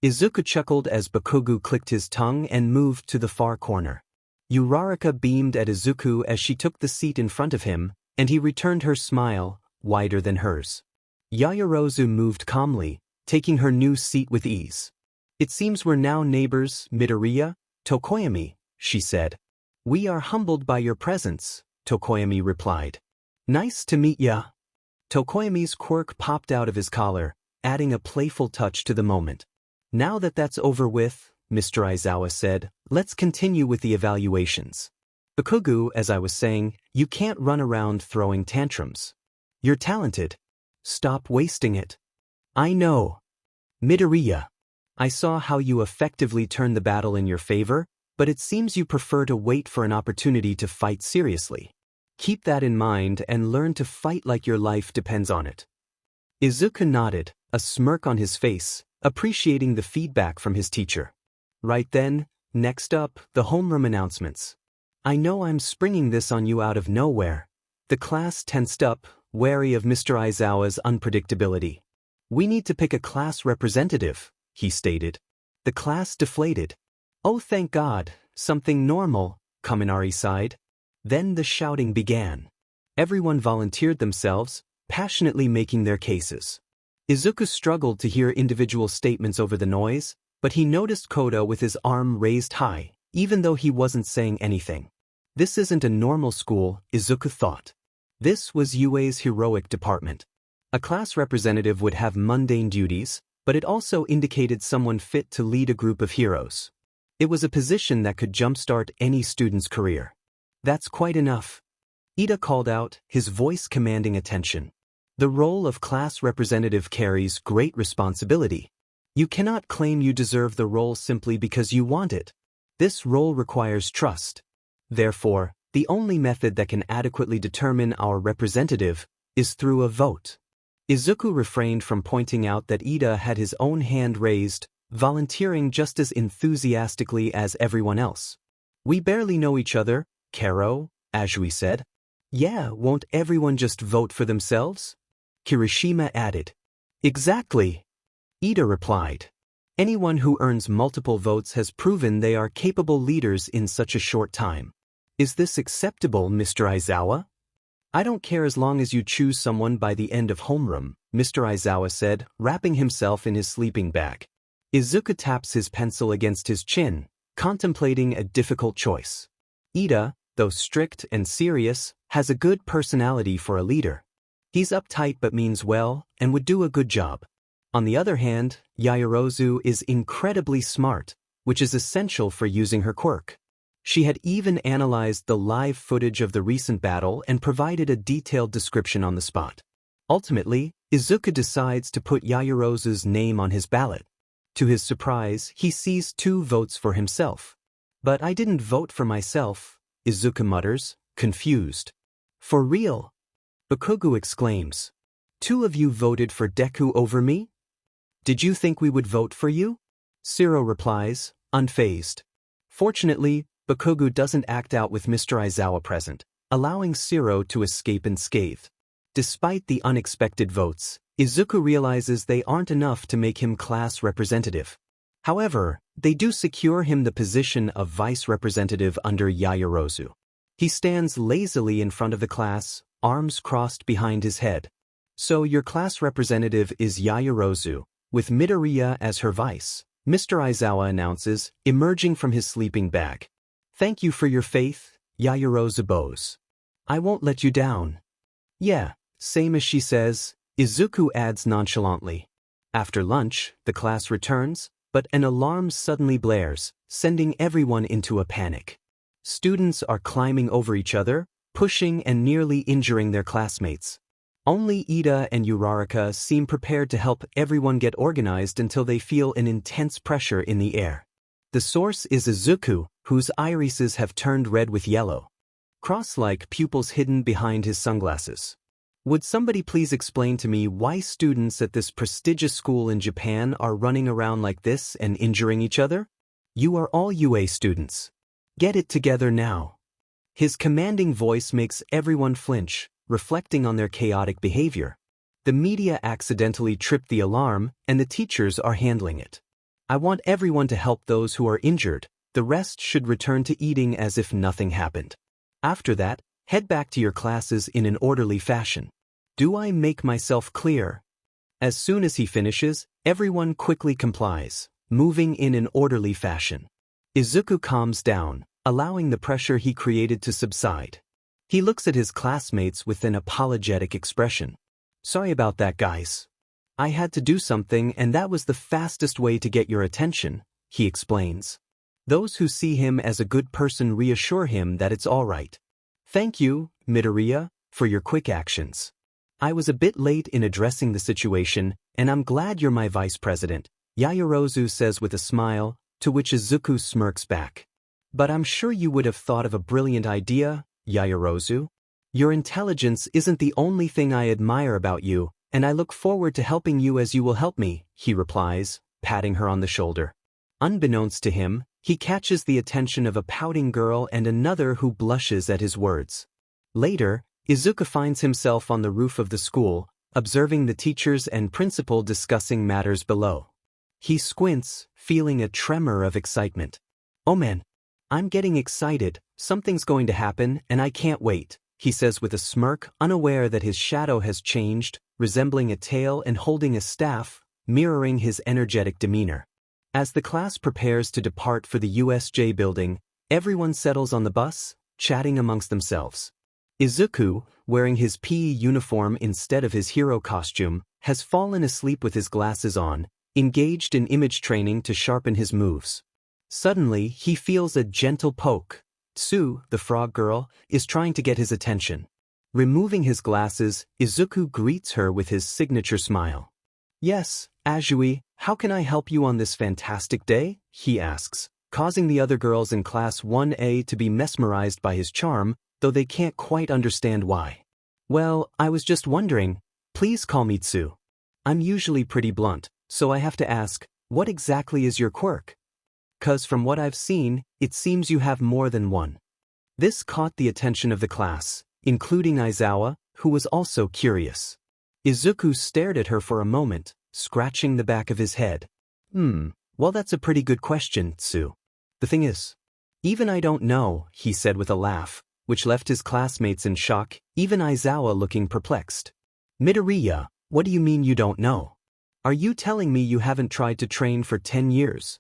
Izuku chuckled as Bakugo clicked his tongue and moved to the far corner. Uraraka beamed at Izuku as she took the seat in front of him, and he returned her smile, wider than hers. Yaoyorozu moved calmly, taking her new seat with ease. "It seems we're now neighbors, Midoriya, Tokoyami," she said. "We are humbled by your presence," Tokoyami replied. "Nice to meet ya." Tokoyami's quirk popped out of his collar, adding a playful touch to the moment. "Now that that's over with," Mr. Aizawa said, "let's continue with the evaluations. Bakugo, as I was saying, you can't run around throwing tantrums. You're talented. Stop wasting it." "I know." "Midoriya, I saw how you effectively turned the battle in your favor, but it seems you prefer to wait for an opportunity to fight seriously. Keep that in mind and learn to fight like your life depends on it." Izuku nodded, a smirk on his face, appreciating the feedback from his teacher. Right then, next up, the homeroom announcements. "I know I'm springing this on you out of nowhere." The class tensed up, wary of Mr. Aizawa's unpredictability. "We need to pick a class representative," he stated. The class deflated. "Oh, thank God, something normal," Kaminari sighed. Then the shouting began. Everyone volunteered themselves, passionately making their cases. Izuku struggled to hear individual statements over the noise, but he noticed Koda with his arm raised high, even though he wasn't saying anything. This isn't a normal school, Izuku thought. This was UA's heroic department. A class representative would have mundane duties, but it also indicated someone fit to lead a group of heroes. It was a position that could jumpstart any student's career. That's quite enough. Ida called out, his voice commanding attention. The role of class representative carries great responsibility. You cannot claim you deserve the role simply because you want it. This role requires trust. Therefore, the only method that can adequately determine our representative is through a vote. Izuku refrained from pointing out that Ida had his own hand raised, volunteering just as enthusiastically as everyone else. We barely know each other, Kero, Ajui said. Yeah, won't everyone just vote for themselves? Kirishima added. Exactly. Ida replied. Anyone who earns multiple votes has proven they are capable leaders in such a short time. Is this acceptable, Mr. Aizawa? I don't care as long as you choose someone by the end of homeroom, Mr. Aizawa said, wrapping himself in his sleeping bag. Izuku taps his pencil against his chin, contemplating a difficult choice. Ida, though strict and serious, has a good personality for a leader. He's uptight but means well, and would do a good job. On the other hand, Yaoyorozu is incredibly smart, which is essential for using her quirk. She had even analyzed the live footage of the recent battle and provided a detailed description on the spot. Ultimately, Izuku decides to put Yaoyorozu's name on his ballot. To his surprise, he sees 2 votes for himself. But I didn't vote for myself, Izuku mutters, confused. For real? Bakugo exclaims. 2 of you voted for Deku over me? Did you think we would vote for you? Shiro replies, unfazed. Fortunately, Bakugo doesn't act out with Mr. Aizawa present, allowing Shiro to escape unscathed. Despite the unexpected votes, Izuku realizes they aren't enough to make him class representative. However, they do secure him the position of vice representative under Yaoyorozu. He stands lazily in front of the class, arms crossed behind his head. So your class representative is Yaoyorozu, with Midoriya as her vice, Mr. Aizawa announces, emerging from his sleeping bag. Thank you for your faith, Yaoyorozu bows. I won't let you down. Yeah, same as she says, Izuku adds nonchalantly. After lunch, the class returns, but an alarm suddenly blares, sending everyone into a panic. Students are climbing over each other, pushing and nearly injuring their classmates. Only Ida and Uraraka seem prepared to help everyone get organized until they feel an intense pressure in the air. The source is Izuku, whose irises have turned red with yellow. Cross-like pupils hidden behind his sunglasses. Would somebody please explain to me why students at this prestigious school in Japan are running around like this and injuring each other? You are all UA students. Get it together now. His commanding voice makes everyone flinch, reflecting on their chaotic behavior. The media accidentally tripped the alarm, and the teachers are handling it. I want everyone to help those who are injured. The rest should return to eating as if nothing happened. After that, head back to your classes in an orderly fashion. Do I make myself clear? As soon as he finishes, everyone quickly complies, moving in an orderly fashion. Izuku calms down, allowing the pressure he created to subside. He looks at his classmates with an apologetic expression. Sorry about that, guys. I had to do something and that was the fastest way to get your attention, he explains. Those who see him as a good person reassure him that it's all right. Thank you, Midoriya, for your quick actions. I was a bit late in addressing the situation, and I'm glad you're my vice president, Yaoyorozu says with a smile, to which Izuku smirks back. But I'm sure you would have thought of a brilliant idea, Yaoyorozu. Your intelligence isn't the only thing I admire about you, and I look forward to helping you as you will help me, he replies, patting her on the shoulder. Unbeknownst to him, he catches the attention of a pouting girl and another who blushes at his words. Later, Izuku finds himself on the roof of the school, observing the teachers and principal discussing matters below. He squints, feeling a tremor of excitement. Oh man, I'm getting excited, something's going to happen and I can't wait, he says with a smirk, unaware that his shadow has changed, resembling a tail and holding a staff, mirroring his energetic demeanor. As the class prepares to depart for the USJ building, everyone settles on the bus, chatting amongst themselves. Izuku, wearing his PE uniform instead of his hero costume, has fallen asleep with his glasses on, engaged in image training to sharpen his moves. Suddenly, he feels a gentle poke. Tsu, the frog girl, is trying to get his attention. Removing his glasses, Izuku greets her with his signature smile. "Yes, Azui, how can I help you on this fantastic day?" he asks, causing the other girls in Class 1A to be mesmerized by his charm, though they can't quite understand why. "Well, I was just wondering. Please call me Tsu. I'm usually pretty blunt, so I have to ask, what exactly is your quirk? 'Cause from what I've seen, it seems you have more than one." This caught the attention of the class, including Aizawa, who was also curious. Izuku stared at her for a moment, scratching the back of his head. Well, that's a pretty good question, Tsu. The thing is, even I don't know, he said with a laugh, which left his classmates in shock, even Aizawa looking perplexed. "Midoriya, what do you mean you don't know? Are you telling me you haven't tried to train for 10 years?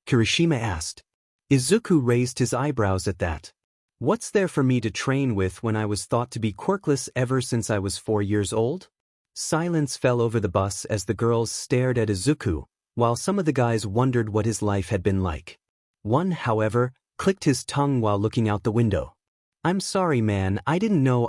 Kirishima asked. Izuku raised his eyebrows at that. "What's there for me to train with when I was thought to be quirkless ever since I was 4 years old?" Silence fell over the bus as the girls stared at Izuku, while some of the guys wondered what his life had been like. One, however, clicked his tongue while looking out the window. "I'm sorry, man, I didn't know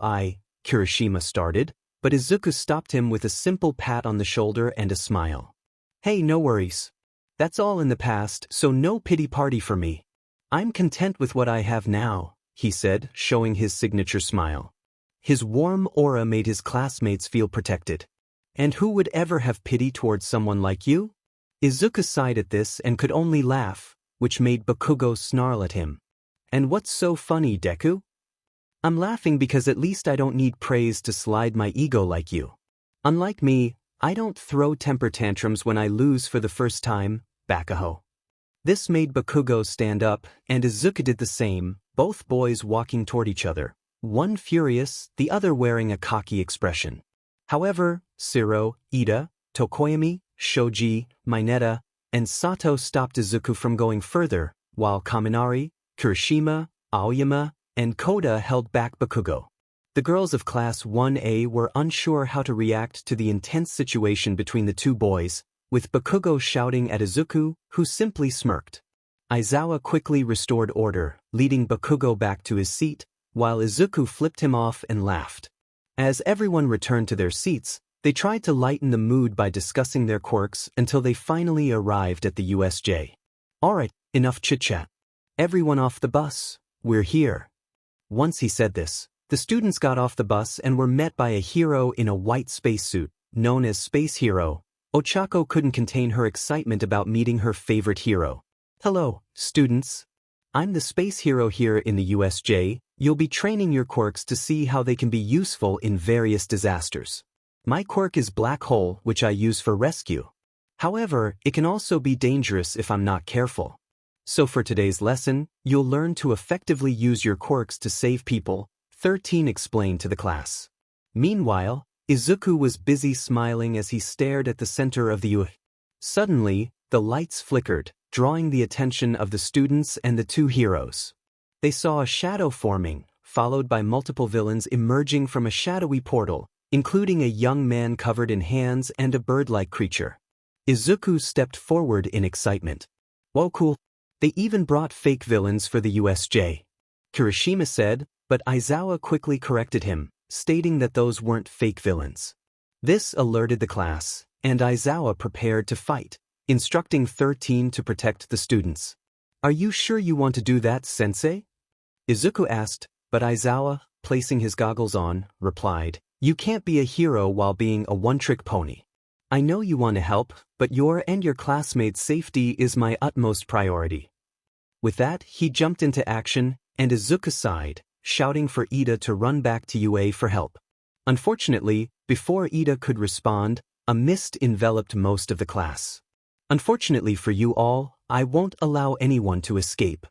Kirishima started, but Izuku stopped him with a simple pat on the shoulder and a smile. "Hey, no worries. That's all in the past, so no pity party for me. I'm content with what I have now," he said, showing his signature smile. His warm aura made his classmates feel protected. "And who would ever have pity towards someone like you?" Izuku sighed at this and could only laugh, which made Bakugo snarl at him. "And what's so funny, Deku?" "I'm laughing because at least I don't need praise to slide my ego like you. Unlike me, I don't throw temper tantrums when I lose for the first time, Bakugo." This made Bakugo stand up, and Izuku did the same, both boys walking toward each other, one furious, the other wearing a cocky expression. However, Shiro, Ida, Tokoyami, Shoji, Mineta, and Sato stopped Izuku from going further, while Kaminari, Kirishima, Aoyama, and Koda held back Bakugo. The girls of Class 1A were unsure how to react to the intense situation between the two boys, with Bakugo shouting at Izuku, who simply smirked. Aizawa quickly restored order, leading Bakugo back to his seat, while Izuku flipped him off and laughed. As everyone returned to their seats, they tried to lighten the mood by discussing their quirks until they finally arrived at the USJ. "Alright, enough chit-chat. Everyone off the bus, we're here." Once he said this, the students got off the bus and were met by a hero in a white spacesuit, known as Space Hero. Ochako couldn't contain her excitement about meeting her favorite hero. "Hello, students. I'm the Space Hero here in the USJ. You'll be training your quirks to see how they can be useful in various disasters. My quirk is Black Hole, which I use for rescue. However, it can also be dangerous if I'm not careful. So for today's lesson, you'll learn to effectively use your quirks to save people," 13 explained to the class. Meanwhile, Izuku was busy smiling as he stared at the center of the U. Suddenly, the lights flickered, drawing the attention of the students and the two heroes. They saw a shadow forming, followed by multiple villains emerging from a shadowy portal, including a young man covered in hands and a bird-like creature. Izuku stepped forward in excitement. "Whoa, cool. They even brought fake villains for the USJ," Kirishima said, but Aizawa quickly corrected him, stating that those weren't fake villains. This alerted the class, and Aizawa prepared to fight, instructing 13 to protect the students. "Are you sure you want to do that, sensei?" Izuku asked, but Aizawa, placing his goggles on, replied, "You can't be a hero while being a one-trick pony. I know you want to help, but your and your classmates' safety is my utmost priority." With that, he jumped into action, and Izuku sighed, shouting for Ida to run back to UA for help. Unfortunately, before Ida could respond, a mist enveloped most of the class. "Unfortunately for you all, I won't allow anyone to escape.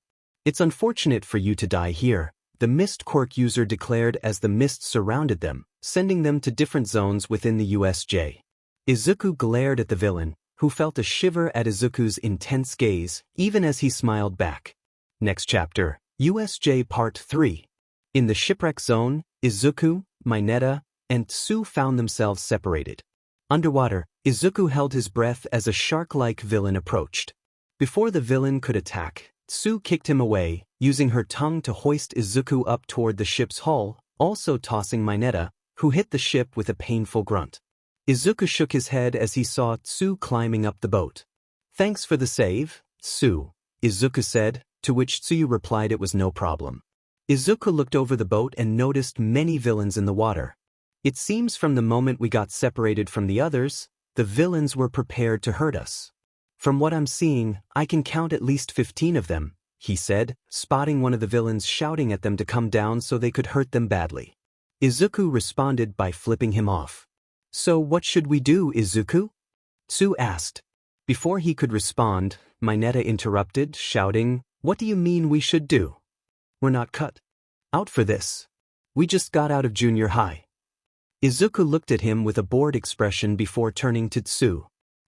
It's unfortunate for you to die here," the mist quirk user declared as the mist surrounded them, sending them to different zones within the USJ. Izuku glared at the villain, who felt a shiver at Izuku's intense gaze, even as he smiled back. Next chapter, USJ Part 3. In the shipwreck zone, Izuku, Mineta, and Tsu found themselves separated. Underwater, Izuku held his breath as a shark-like villain approached. Before the villain could attack, Tsu kicked him away, using her tongue to hoist Izuku up toward the ship's hull, also tossing Mineta, who hit the ship with a painful grunt. Izuku shook his head as he saw Tsu climbing up the boat. "Thanks for the save, Tsu," Izuku said, to which Tsuyu replied it was no problem. Izuku looked over the boat and noticed many villains in the water. "It seems from the moment we got separated from the others, the villains were prepared to hurt us. From what I'm seeing, I can count at least 15 of them," he said, spotting one of the villains shouting at them to come down so they could hurt them badly. Izuku responded by flipping him off. "So what should we do, Izuku?" Tsu asked. Before he could respond, Mineta interrupted, shouting, "What do you mean we should do? We're not cut out for this. We just got out of junior high." Izuku looked at him with a bored expression before turning to Tsu.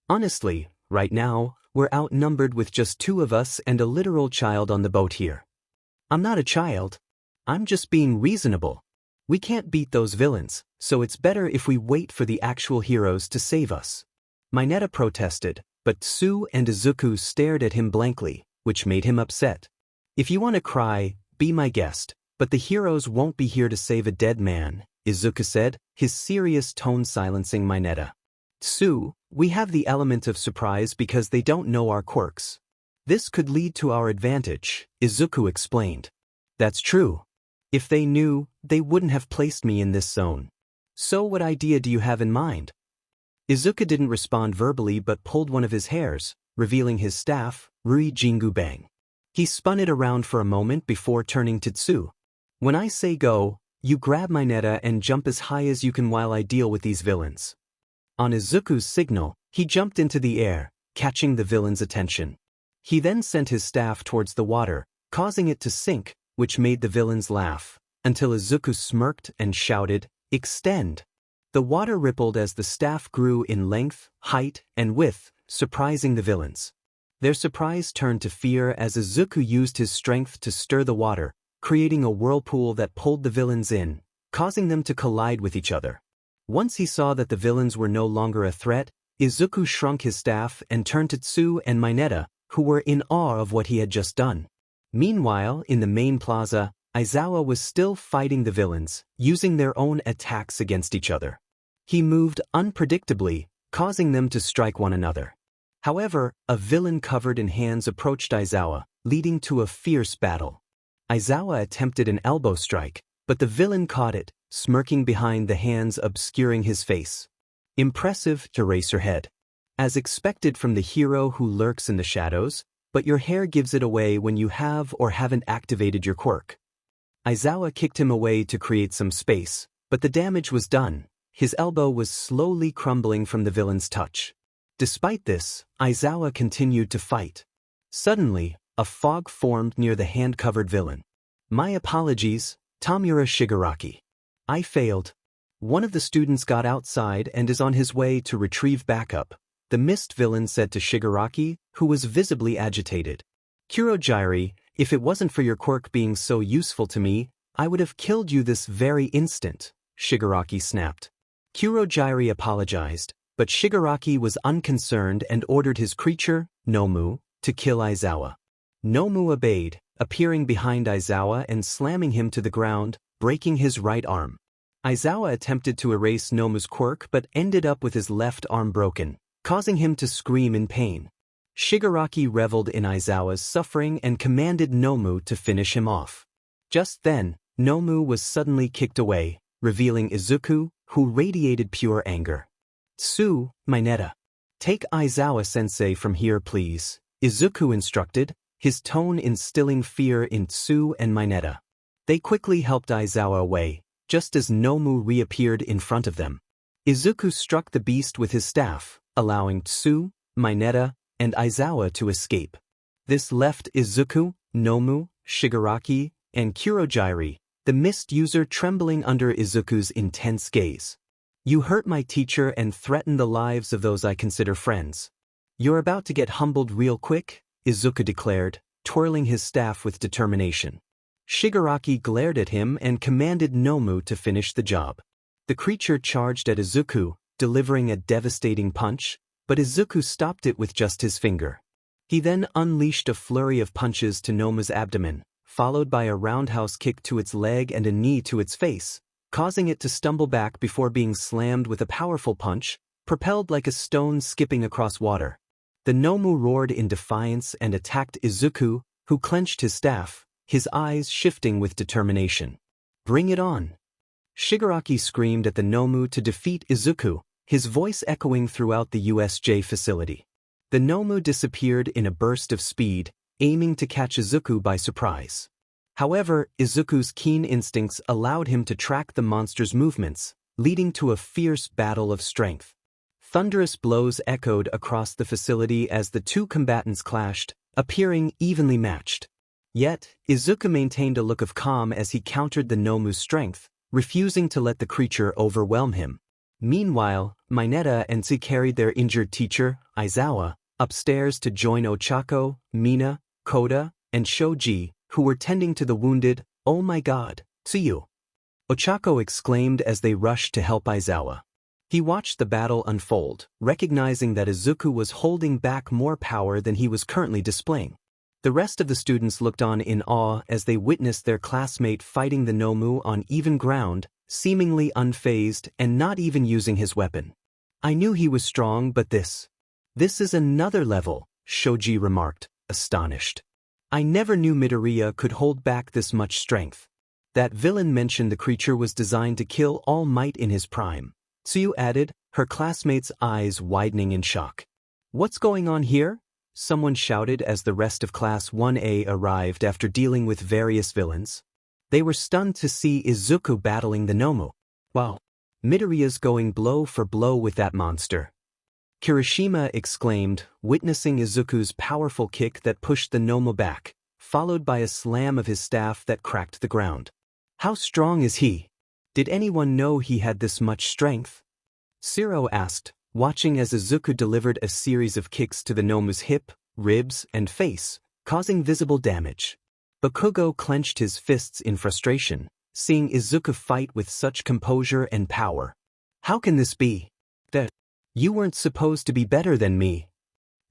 "Honestly, right now, we're outnumbered with just 2 of us and a literal child on the boat here. I'm not a child. I'm just being reasonable. We can't beat those villains, so it's better if we wait for the actual heroes to save us." Mineta protested, but Tsu and Izuku stared at him blankly, which made him upset. "If you want to cry, be my guest, but the heroes won't be here to save a dead man," Izuku said, his serious tone silencing Mineta. "Tsu, we have the element of surprise because they don't know our quirks. This could lead to our advantage," Izuku explained. "That's true. If they knew, they wouldn't have placed me in this zone. So what idea do you have in mind?" Izuku didn't respond verbally but pulled one of his hairs, revealing his staff, Rui Jingu Bang. He spun it around for a moment before turning to Tsu. "When I say go, you grab Mineta and jump as high as you can while I deal with these villains." On Izuku's signal, he jumped into the air, catching the villain's attention. He then sent his staff towards the water, causing it to sink, which made the villains laugh, until Izuku smirked and shouted, "Extend!" The water rippled as the staff grew in length, height, and width, surprising the villains. Their surprise turned to fear as Izuku used his strength to stir the water, creating a whirlpool that pulled the villains in, causing them to collide with each other. Once he saw that the villains were no longer a threat, Izuku shrunk his staff and turned to Tsu and Mineta, who were in awe of what he had just done. Meanwhile, in the main plaza, Aizawa was still fighting the villains, using their own attacks against each other. He moved unpredictably, causing them to strike one another. However, a villain covered in hands approached Aizawa, leading to a fierce battle. Aizawa attempted an elbow strike, but the villain caught it, smirking behind the hands obscuring his face. "Impressive," to raise her head. "As expected from the hero who lurks in the shadows, but your hair gives it away when you have or haven't activated your quirk." Aizawa kicked him away to create some space, but the damage was done. His elbow was slowly crumbling from the villain's touch. Despite this, Aizawa continued to fight. Suddenly, a fog formed near the hand-covered villain. "My apologies, Tamura Shigaraki. I failed." One of the students got outside and is on his way to retrieve backup, the mist villain said to Shigaraki, who was visibly agitated. "Kurojiri, if it wasn't for your quirk being so useful to me, I would have killed you this very instant," Shigaraki snapped. Kurojiri apologized, but Shigaraki was unconcerned and ordered his creature, Nomu, to kill Aizawa. Nomu obeyed, appearing behind Aizawa and slamming him to the ground, breaking his right arm. Aizawa attempted to erase Nomu's quirk but ended up with his left arm broken, causing him to scream in pain. Shigaraki reveled in Aizawa's suffering and commanded Nomu to finish him off. Just then, Nomu was suddenly kicked away, revealing Izuku, who radiated pure anger. "Tsu, Mineta. Take Aizawa-sensei from here please," Izuku instructed, his tone instilling fear in Tsu and Mineta. They quickly helped Aizawa away, just as Nomu reappeared in front of them. Izuku struck the beast with his staff, allowing Tsu, Mineta, and Aizawa to escape. This left Izuku, Nomu, Shigaraki, and Kurojiri, the mist user, trembling under Izuku's intense gaze. "You hurt my teacher and threaten the lives of those I consider friends. You're about to get humbled real quick," Izuku declared, twirling his staff with determination. Shigaraki glared at him and commanded Nomu to finish the job. The creature charged at Izuku, delivering a devastating punch, but Izuku stopped it with just his finger. He then unleashed a flurry of punches to Nomu's abdomen, followed by a roundhouse kick to its leg and a knee to its face, causing it to stumble back before being slammed with a powerful punch, propelled like a stone skipping across water. The Nomu roared in defiance and attacked Izuku, who clenched his staff, his eyes shifting with determination. "Bring it on!" Shigaraki screamed at the Nomu to defeat Izuku, his voice echoing throughout the USJ facility. The Nomu disappeared in a burst of speed, aiming to catch Izuku by surprise. However, Izuku's keen instincts allowed him to track the monster's movements, leading to a fierce battle of strength. Thunderous blows echoed across the facility as the two combatants clashed, appearing evenly matched. Yet, Izuku maintained a look of calm as he countered the Nomu's strength, refusing to let the creature overwhelm him. Meanwhile, Mineta and Zi carried their injured teacher, Aizawa, upstairs to join Ochako, Mina, Koda, and Shoji, who were tending to the wounded. "Oh my god, Tsuyu!" Ochako exclaimed as they rushed to help Aizawa. He watched the battle unfold, recognizing that Izuku was holding back more power than he was currently displaying. The rest of the students looked on in awe as they witnessed their classmate fighting the Nomu on even ground, seemingly unfazed and not even using his weapon. "I knew he was strong, but this is another level," Shoji remarked, astonished. "I never knew Midoriya could hold back this much strength." That villain mentioned the creature was designed to kill All Might in his prime, Tsuyu added, her classmates' eyes widening in shock. "What's going on here?" someone shouted as the rest of Class 1A arrived after dealing with various villains. They were stunned to see Izuku battling the Nomu. "Wow, Midoriya's going blow for blow with that monster," Kirishima exclaimed, witnessing Izuku's powerful kick that pushed the Nomu back, followed by a slam of his staff that cracked the ground. "How strong is he? Did anyone know he had this much strength?" Shiro asked, watching as Izuku delivered a series of kicks to the Nomu's hip, ribs, and face, causing visible damage. Bakugo clenched his fists in frustration, seeing Izuku fight with such composure and power. "How can this be? You weren't supposed to be better than me."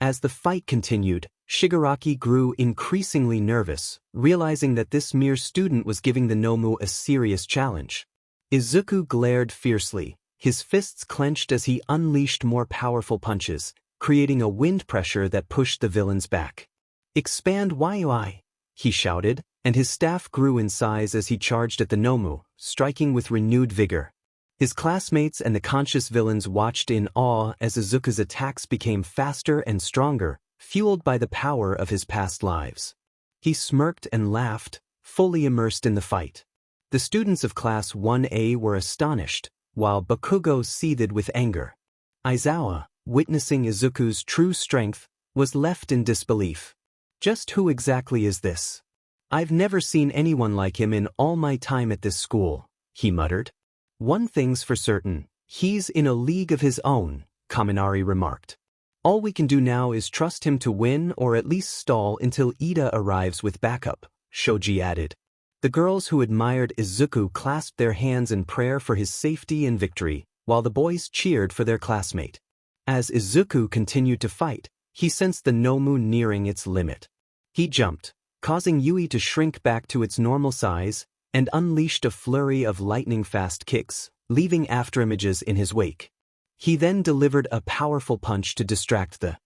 As the fight continued, Shigaraki grew increasingly nervous, realizing that this mere student was giving the Nomu a serious challenge. Izuku glared fiercely, his fists clenched as he unleashed more powerful punches, creating a wind pressure that pushed the villains back. "Expand Yui!" he shouted, and his staff grew in size as he charged at the Nomu, striking with renewed vigor. His classmates and the conscious villains watched in awe as Izuku's attacks became faster and stronger, fueled by the power of his past lives. He smirked and laughed, fully immersed in the fight. The students of Class 1A were astonished, while Bakugo seethed with anger. Aizawa, witnessing Izuku's true strength, was left in disbelief. "Just who exactly is this? I've never seen anyone like him in all my time at this school," he muttered. "One thing's for certain, he's in a league of his own," Kaminari remarked. "All we can do now is trust him to win or at least stall until Ida arrives with backup," Shoji added. The girls who admired Izuku clasped their hands in prayer for his safety and victory, while the boys cheered for their classmate. As Izuku continued to fight, he sensed the Nomu nearing its limit. He jumped, causing Yui to shrink back to its normal size, and unleashed a flurry of lightning-fast kicks, leaving afterimages in his wake. He then delivered a powerful punch to distract the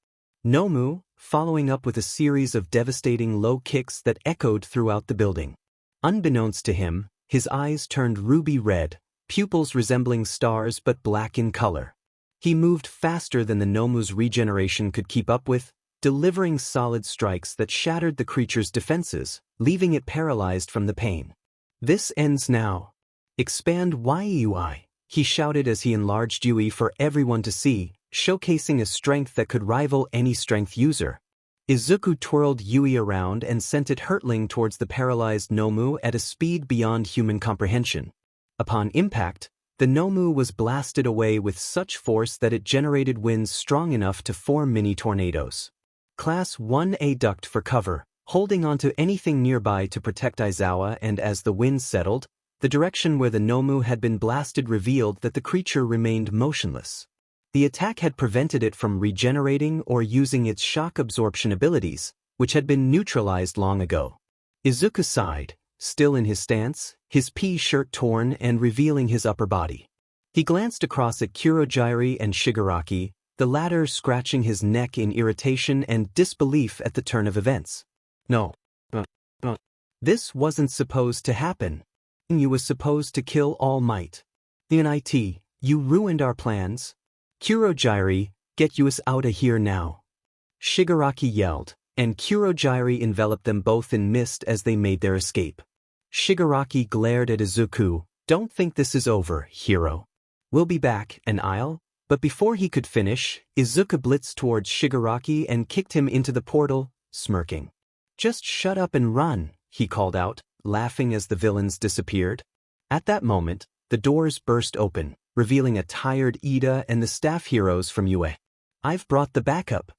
Nomu, following up with a series of devastating low kicks that echoed throughout the building. Unbeknownst to him, his eyes turned ruby red, pupils resembling stars but black in color. He moved faster than the Nomu's regeneration could keep up with, delivering solid strikes that shattered the creature's defenses, leaving it paralyzed from the pain. "This ends now. Expand Yui," he shouted as he enlarged Yui for everyone to see, showcasing a strength that could rival any strength user. Izuku twirled Yui around and sent it hurtling towards the paralyzed Nomu at a speed beyond human comprehension. Upon impact, the Nomu was blasted away with such force that it generated winds strong enough to form mini tornadoes. Class 1A ducked for cover, holding onto anything nearby to protect Aizawa, and as the wind settled, the direction where the Nomu had been blasted revealed that the creature remained motionless. The attack had prevented it from regenerating or using its shock absorption abilities, which had been neutralized long ago. Izuku sighed, still in his stance, his pea shirt torn and revealing his upper body. He glanced across at Kurogyari and Shigaraki, the latter scratching his neck in irritation and disbelief at the turn of events. No. This wasn't supposed to happen. You was supposed to kill All Might. NIT, you ruined our plans. Kurogyari, get us outta here now. Shigaraki yelled, and Kurogyari enveloped them both in mist as they made their escape. Shigaraki glared at Izuku. Don't think this is over, hero. We'll be back, and But before he could finish, Izuku blitzed towards Shigaraki and kicked him into the portal, smirking. Just shut up and run, he called out, laughing as the villains disappeared. At that moment, the doors burst open, revealing a tired Ida and the staff heroes from UA. I've brought the backup,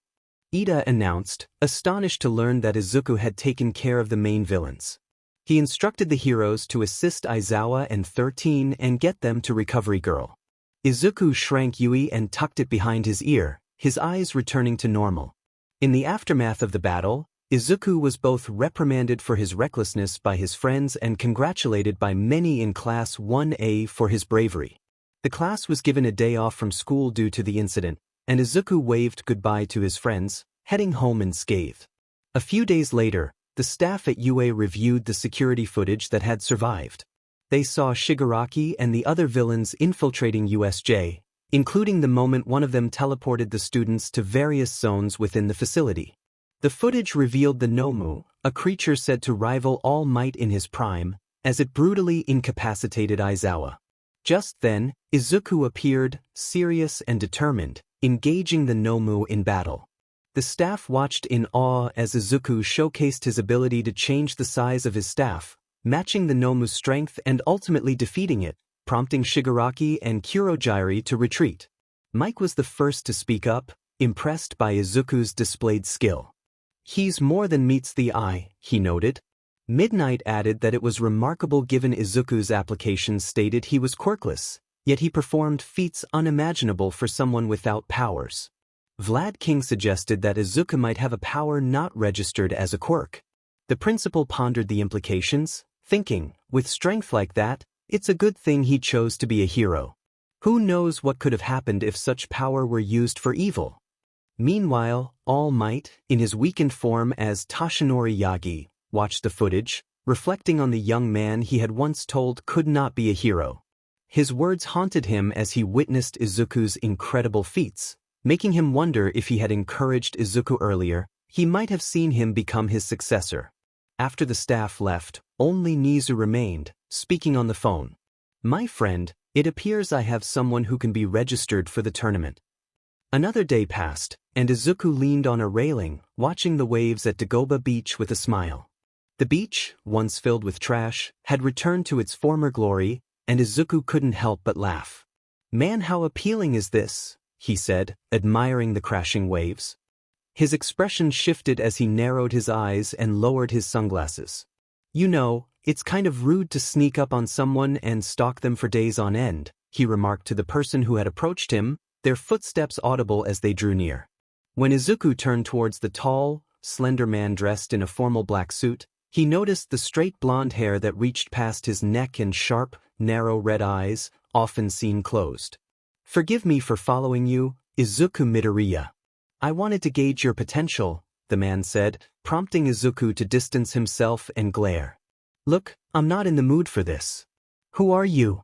Ida announced, astonished to learn that Izuku had taken care of the main villains. He instructed the heroes to assist Aizawa and 13 and get them to Recovery Girl. Izuku shrank Yui and tucked it behind his ear, his eyes returning to normal. In the aftermath of the battle, Izuku was both reprimanded for his recklessness by his friends and congratulated by many in Class 1A for his bravery. The class was given a day off from school due to the incident, and Izuku waved goodbye to his friends, heading home unscathed. A few days later, the staff at UA reviewed the security footage that had survived. They saw Shigaraki and the other villains infiltrating USJ, including the moment one of them teleported the students to various zones within the facility. The footage revealed the Nomu, a creature said to rival All Might in his prime, as it brutally incapacitated Aizawa. Just then, Izuku appeared, serious and determined, engaging the Nomu in battle. The staff watched in awe as Izuku showcased his ability to change the size of his staff, matching the Nomu's strength and ultimately defeating it, prompting Shigaraki and Kurogyari to retreat. Mike was the first to speak up, impressed by Izuku's displayed skill. He's more than meets the eye, he noted. Midnight added that it was remarkable given Izuku's applications stated he was quirkless, yet he performed feats unimaginable for someone without powers. Vlad King suggested that Izuku might have a power not registered as a quirk. The principal pondered the implications, thinking, with strength like that, it's a good thing he chose to be a hero. Who knows what could have happened if such power were used for evil? Meanwhile, All Might, in his weakened form as Toshinori Yagi, watched the footage, reflecting on the young man he had once told could not be a hero. His words haunted him as he witnessed Izuku's incredible feats, making him wonder if he had encouraged Izuku earlier, he might have seen him become his successor. After the staff left, only Nizu remained, speaking on the phone. My friend, it appears I have someone who can be registered for the tournament. Another day passed, and Izuku leaned on a railing, watching the waves at Dagoba Beach with a smile. The beach, once filled with trash, had returned to its former glory, and Izuku couldn't help but laugh. Man, how appealing is this, he said, admiring the crashing waves. His expression shifted as he narrowed his eyes and lowered his sunglasses. You know, it's kind of rude to sneak up on someone and stalk them for days on end, he remarked to the person who had approached him, their footsteps audible as they drew near. When Izuku turned towards the tall, slender man dressed in a formal black suit, he noticed the straight blonde hair that reached past his neck and sharp, narrow red eyes, often seen closed. Forgive me for following you, Izuku Midoriya. I wanted to gauge your potential, the man said, prompting Izuku to distance himself and glare. Look, I'm not in the mood for this. Who are you?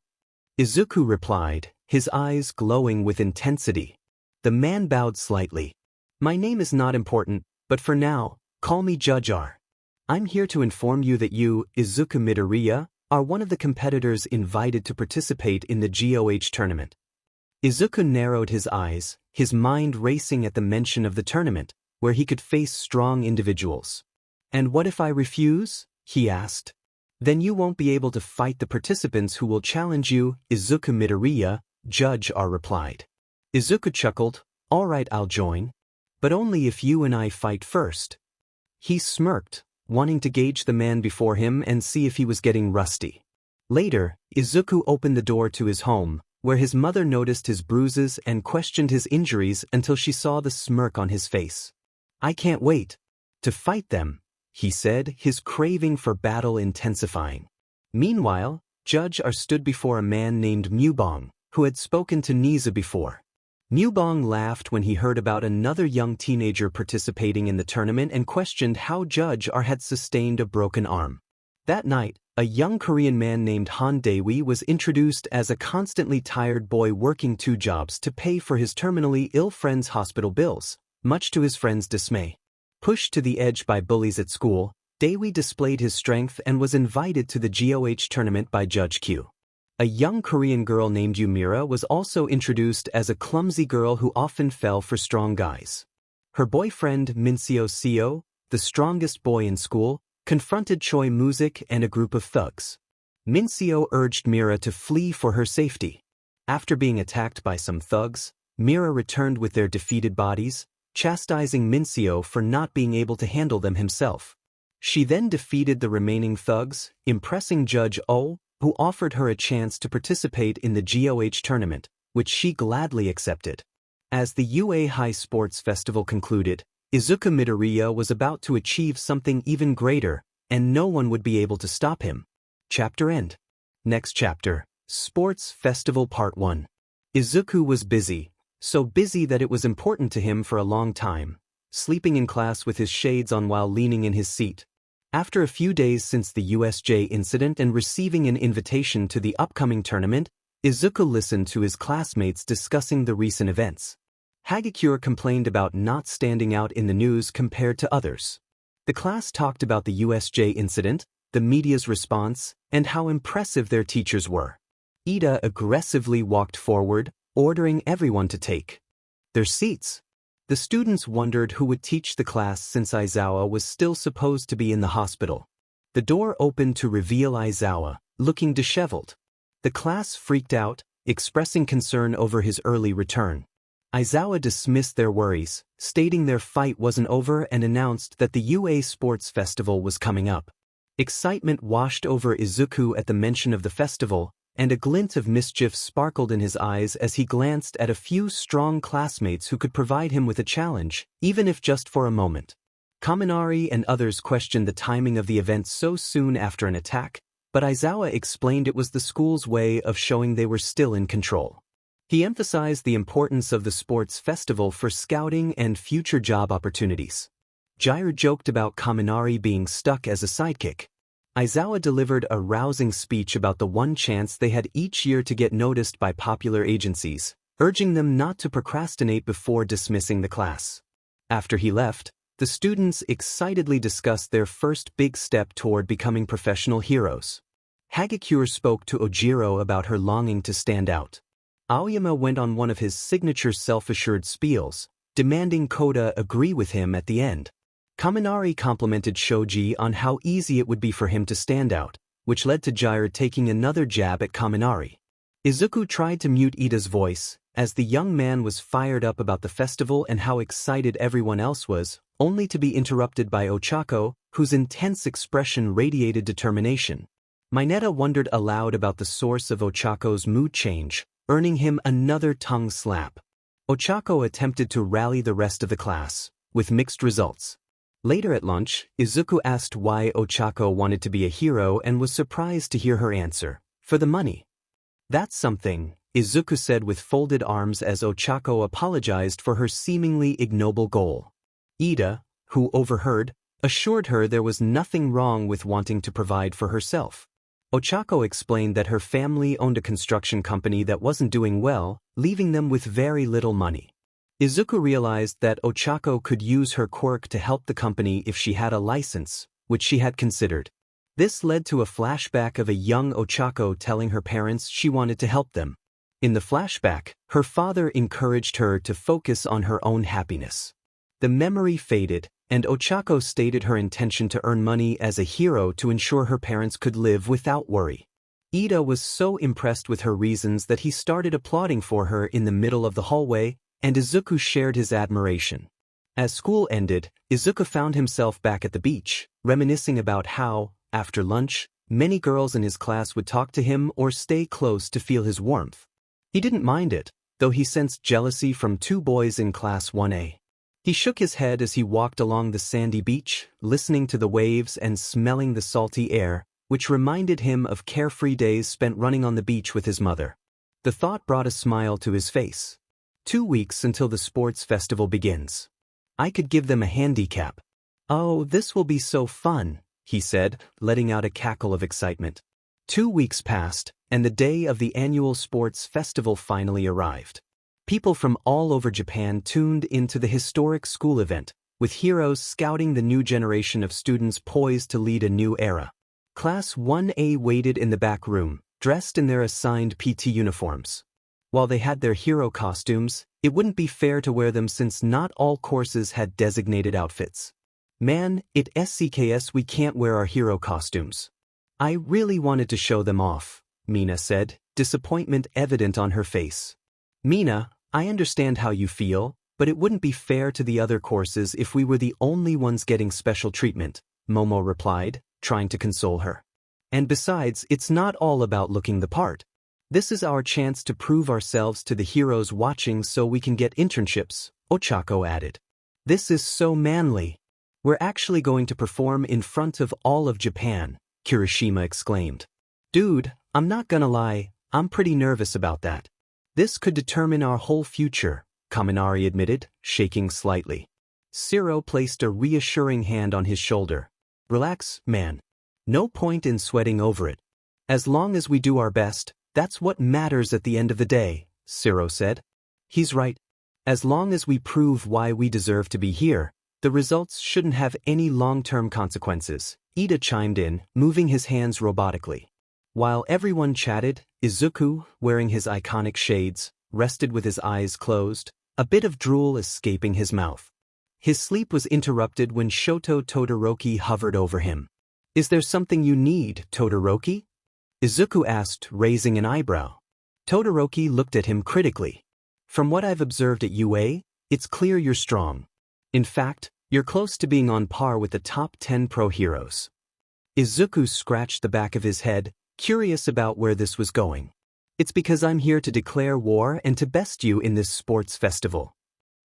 Izuku replied, his eyes glowing with intensity. The man bowed slightly. My name is not important, but for now, call me Judge R. I'm here to inform you that you, Izuku Midoriya, are one of the competitors invited to participate in the GOH tournament. Izuku narrowed his eyes, his mind racing at the mention of the tournament, where he could face strong individuals. And what if I refuse? He asked. Then you won't be able to fight the participants who will challenge you, Izuku Midoriya, Judge R replied. Izuku chuckled, all right, I'll join. But only if you and I fight first. He smirked, wanting to gauge the man before him and see if he was getting rusty. Later, Izuku opened the door to his home, where his mother noticed his bruises and questioned his injuries until she saw the smirk on his face. "I can't wait to fight them," he said, his craving for battle intensifying. Meanwhile, Judge R stood before a man named Mubong, who had spoken to Niza before. Mubong laughed when he heard about another young teenager participating in the tournament and questioned how Judge R had sustained a broken arm. That night, a young Korean man named Han Dae-wi was introduced as a constantly tired boy working 2 jobs to pay for his terminally ill friend's hospital bills, much to his friend's dismay. Pushed to the edge by bullies at school, Dae-wi displayed his strength and was invited to the GOH tournament by Judge Q. A young Korean girl named Yumira was also introduced as a clumsy girl who often fell for strong guys. Her boyfriend Minseo Seo, the strongest boy in school, confronted Choi Music and a group of thugs. Minseo urged Mira to flee for her safety. After being attacked by some thugs, Mira returned with their defeated bodies, chastising Minseo for not being able to handle them himself. She then defeated the remaining thugs, impressing Judge O, who offered her a chance to participate in the GOH tournament, which she gladly accepted. As the UA High Sports Festival concluded, Izuku Midoriya was about to achieve something even greater, and no one would be able to stop him. Chapter end. Next chapter, Sports Festival Part 1. Izuku was busy, so busy that it was important to him for a long time, sleeping in class with his shades on while leaning in his seat. After a few days since the USJ incident and receiving an invitation to the upcoming tournament, Izuku listened to his classmates discussing the recent events. Hagakure complained about not standing out in the news compared to others. The class talked about the USJ incident, the media's response, and how impressive their teachers were. Ida aggressively walked forward, ordering everyone to take their seats. The students wondered who would teach the class since Aizawa was still supposed to be in the hospital. The door opened to reveal Aizawa, looking disheveled. The class freaked out, expressing concern over his early return. Aizawa dismissed their worries, stating their fight wasn't over and announced that the UA Sports Festival was coming up. Excitement washed over Izuku at the mention of the festival, and a glint of mischief sparkled in his eyes as he glanced at a few strong classmates who could provide him with a challenge, even if just for a moment. Kaminari and others questioned the timing of the event so soon after an attack, but Aizawa explained it was the school's way of showing they were still in control. He emphasized the importance of the sports festival for scouting and future job opportunities. Jair joked about Kaminari being stuck as a sidekick. Aizawa delivered a rousing speech about the one chance they had each year to get noticed by popular agencies, urging them not to procrastinate before dismissing the class. After he left, the students excitedly discussed their first big step toward becoming professional heroes. Hagakure spoke to Ojiro about her longing to stand out. Aoyama went on one of his signature self-assured spiels, demanding Koda agree with him at the end. Kaminari complimented Shoji on how easy it would be for him to stand out, which led to Jair taking another jab at Kaminari. Izuku tried to mute Ida's voice, as the young man was fired up about the festival and how excited everyone else was, only to be interrupted by Ochako, whose intense expression radiated determination. Mineta wondered aloud about the source of Ochako's mood change, earning him another tongue slap. Ochako attempted to rally the rest of the class, with mixed results. Later at lunch, Izuku asked why Ochako wanted to be a hero and was surprised to hear her answer, "For the money." "That's something," Izuku said with folded arms as Ochako apologized for her seemingly ignoble goal. Ida, who overheard, assured her there was nothing wrong with wanting to provide for herself. Ochako explained that her family owned a construction company that wasn't doing well, leaving them with very little money. Izuku realized that Ochako could use her quirk to help the company if she had a license, which she had considered. This led to a flashback of a young Ochako telling her parents she wanted to help them. In the flashback, her father encouraged her to focus on her own happiness. The memory faded, and Ochako stated her intention to earn money as a hero to ensure her parents could live without worry. Ida was so impressed with her reasons that he started applauding for her in the middle of the hallway, and Izuku shared his admiration. As school ended, Izuku found himself back at the beach, reminiscing about how, after lunch, many girls in his class would talk to him or stay close to feel his warmth. He didn't mind it, though he sensed jealousy from 2 boys in Class 1A. He shook his head as he walked along the sandy beach, listening to the waves and smelling the salty air, which reminded him of carefree days spent running on the beach with his mother. The thought brought a smile to his face. 2 weeks until the sports festival begins. I could give them a handicap. Oh, this will be so fun, he said, letting out a cackle of excitement. 2 weeks passed, and the day of the annual sports festival finally arrived. People from all over Japan tuned into the historic school event, with heroes scouting the new generation of students poised to lead a new era. Class 1A waited in the back room, dressed in their assigned PT uniforms. While they had their hero costumes, it wouldn't be fair to wear them since not all courses had designated outfits. Man, it SCKS we can't wear our hero costumes. I really wanted to show them off, Mina said, disappointment evident on her face. Mina, I understand how you feel, but it wouldn't be fair to the other courses if we were the only ones getting special treatment, Momo replied, trying to console her. And besides, it's not all about looking the part. This is our chance to prove ourselves to the heroes watching so we can get internships, Ochako added. This is so manly. We're actually going to perform in front of all of Japan, Kirishima exclaimed. Dude, I'm not gonna lie, I'm pretty nervous about that. This could determine our whole future, Kaminari admitted, shaking slightly. Siro placed a reassuring hand on his shoulder. Relax, man. No point in sweating over it. As long as we do our best, that's what matters at the end of the day, Siro said. He's right. As long as we prove why we deserve to be here, the results shouldn't have any long-term consequences, Ida chimed in, moving his hands robotically. While everyone chatted, Izuku, wearing his iconic shades, rested with his eyes closed, a bit of drool escaping his mouth. His sleep was interrupted when Shoto Todoroki hovered over him. Is there something you need, Todoroki? Izuku asked, raising an eyebrow. Todoroki looked at him critically. From what I've observed at UA, it's clear you're strong. In fact, you're close to being on par with the top 10 pro heroes. Izuku scratched the back of his head, curious about where this was going. It's because I'm here to declare war and to best you in this sports festival.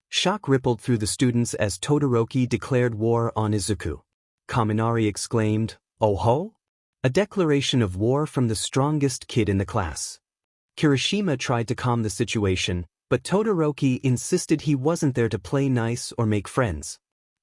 Shock rippled through the students as Todoroki declared war on Izuku. Kaminari exclaimed, "Oh ho?" A declaration of war from the strongest kid in the class. Kirishima tried to calm the situation, but Todoroki insisted he wasn't there to play nice or make friends.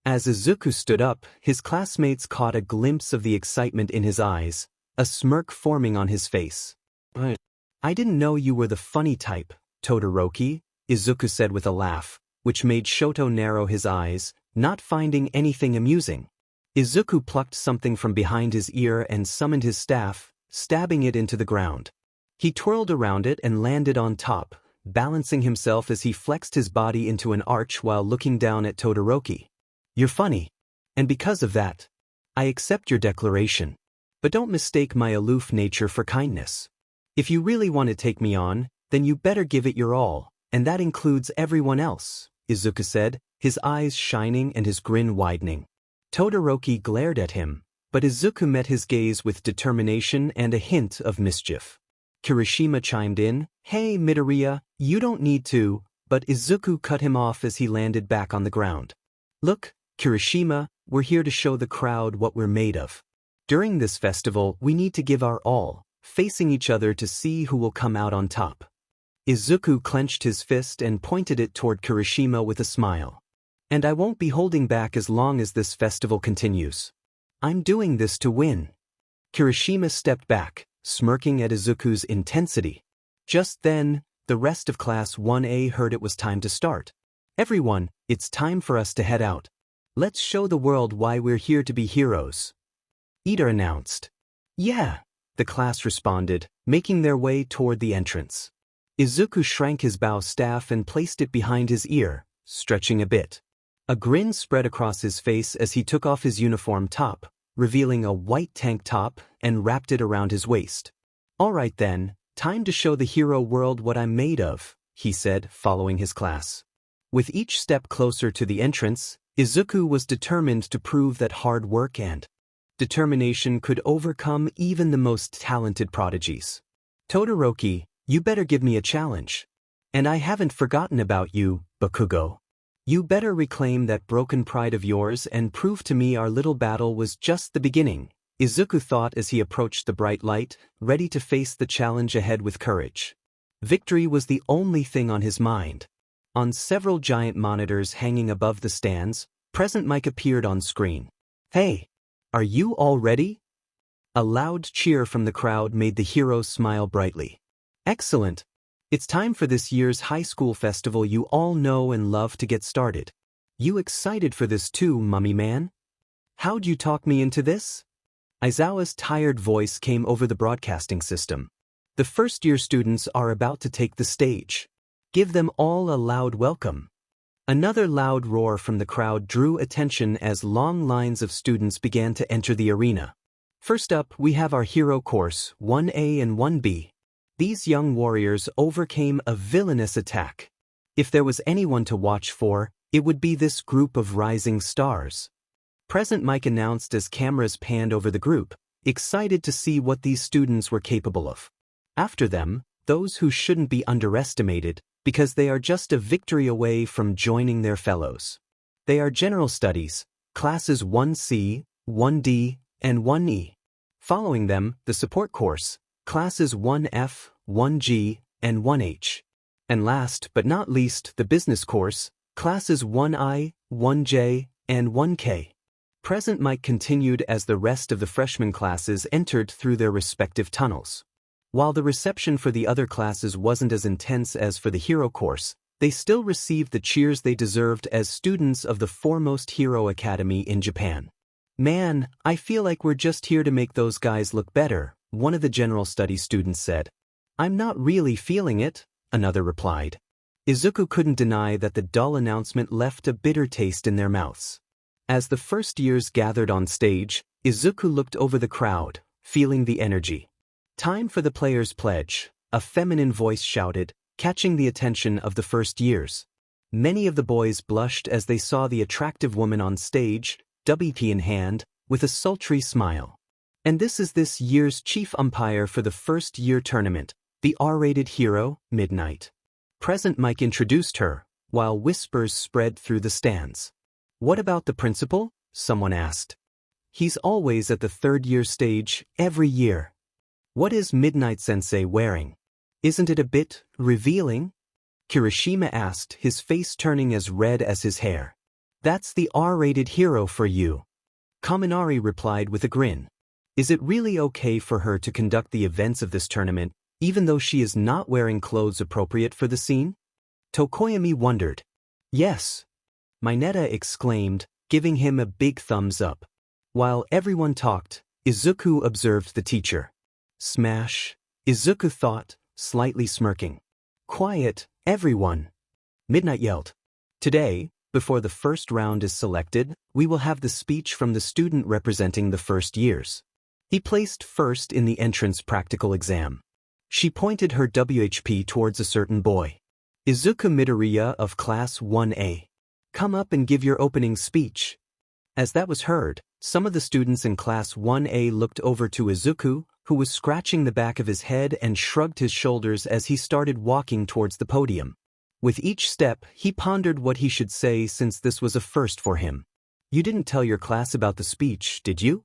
As Izuku stood up, his classmates caught a glimpse of the excitement in his eyes, a smirk forming on his face. I didn't know you were the funny type, Todoroki, Izuku said with a laugh, which made Shoto narrow his eyes, not finding anything amusing. Izuku plucked something from behind his ear and summoned his staff, stabbing it into the ground. He twirled around it and landed on top, balancing himself as he flexed his body into an arch while looking down at Todoroki. You're funny. And because of that, I accept your declaration. But don't mistake my aloof nature for kindness. If you really want to take me on, then you better give it your all, and that includes everyone else, Izuku said, his eyes shining and his grin widening. Todoroki glared at him, but Izuku met his gaze with determination and a hint of mischief. Kirishima chimed in, Hey Midoriya, you don't need to, but Izuku cut him off as he landed back on the ground. Look, Kirishima, we're here to show the crowd what we're made of. During this festival, we need to give our all, facing each other to see who will come out on top. Izuku clenched his fist and pointed it toward Kirishima with a smile. And I won't be holding back as long as this festival continues. I'm doing this to win. Kirishima stepped back, smirking at Izuku's intensity. Just then, the rest of Class 1A heard it was time to start. Everyone, it's time for us to head out. Let's show the world why we're here to be heroes. Ida announced. Yeah, the class responded, making their way toward the entrance. Izuku shrank his bow staff and placed it behind his ear, stretching a bit. A grin spread across his face as he took off his uniform top, revealing a white tank top, and wrapped it around his waist. All right then, time to show the hero world what I'm made of, he said, following his class. With each step closer to the entrance, Izuku was determined to prove that hard work and determination could overcome even the most talented prodigies. Todoroki, you better give me a challenge. And I haven't forgotten about you, Bakugo. You better reclaim that broken pride of yours and prove to me our little battle was just the beginning, Izuku thought as he approached the bright light, ready to face the challenge ahead with courage. Victory was the only thing on his mind. On several giant monitors hanging above the stands, Present Mic appeared on screen. Hey! Are you all ready? A loud cheer from the crowd made the hero smile brightly. Excellent! It's time for this year's high school festival you all know and love to get started. You excited for this too, mummy man? How'd you talk me into this? Aizawa's tired voice came over the broadcasting system. The first-year students are about to take the stage. Give them all a loud welcome. Another loud roar from the crowd drew attention as long lines of students began to enter the arena. First up, we have our hero course, 1A and 1B. These young warriors overcame a villainous attack. If there was anyone to watch for, it would be this group of rising stars. Present Mic announced as cameras panned over the group, excited to see what these students were capable of. After them, those who shouldn't be underestimated, because they are just a victory away from joining their fellows. They are General Studies, classes 1C, 1D, and 1E. Following them, the Support Course, classes 1F, 1G, and 1H. And last but not least, the Business Course, classes 1I, 1J, and 1K. Present Mic continued as the rest of the freshman classes entered through their respective tunnels. While the reception for the other classes wasn't as intense as for the hero course, they still received the cheers they deserved as students of the foremost hero academy in Japan. Man, I feel like we're just here to make those guys look better, one of the general studies students said. I'm not really feeling it, another replied. Izuku couldn't deny that the dull announcement left a bitter taste in their mouths. As the first years gathered on stage, Izuku looked over the crowd, feeling the energy. Time for the players' pledge, a feminine voice shouted, catching the attention of the first years. Many of the boys blushed as they saw the attractive woman on stage, WP in hand, with a sultry smile. And this is this year's chief umpire for the first-year tournament, the R-rated hero, Midnight. Present Mic introduced her, while whispers spread through the stands. What about the principal? Someone asked. He's always at the third-year stage, every year. What is Midnight-sensei wearing? Isn't it a bit revealing? Kirishima asked, his face turning as red as his hair. That's the R-rated hero for you. Kaminari replied with a grin. Is it really okay for her to conduct the events of this tournament, even though she is not wearing clothes appropriate for the scene? Tokoyami wondered. Yes. Mineta exclaimed, giving him a big thumbs up. While everyone talked, Izuku observed the teacher. Smash, Izuku thought, slightly smirking. Quiet, everyone. Midnight yelled. Today, before the first round is selected, we will have the speech from the student representing the first years. He placed first in the entrance practical exam. She pointed her WHP towards a certain boy. Izuku Midoriya of class 1A. Come up and give your opening speech. As that was heard, some of the students in class 1A looked over to Izuku, who was scratching the back of his head and shrugged his shoulders as he started walking towards the podium. With each step, he pondered what he should say since this was a first for him. You didn't tell your class about the speech, did you?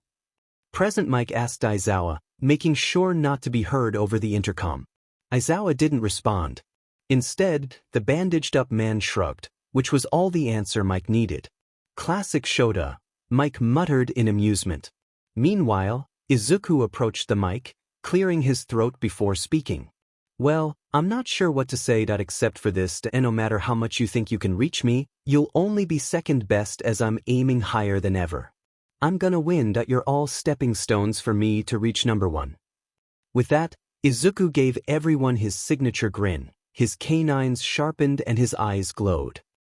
Present Mic asked Aizawa, making sure not to be heard over the intercom. Aizawa didn't respond. Instead, the bandaged-up man shrugged, which was all the answer Mike needed. Classic Shota, Mike muttered in amusement. Meanwhile, Izuku approached the mic, clearing his throat before speaking. Well, I'm not sure what to say except for this, and no matter how much you think you can reach me, you'll only be second best as I'm aiming higher than ever. I'm gonna win. You're all stepping stones for me to reach number one. With that, Izuku gave everyone his signature grin, his canines sharpened and his eyes glowed.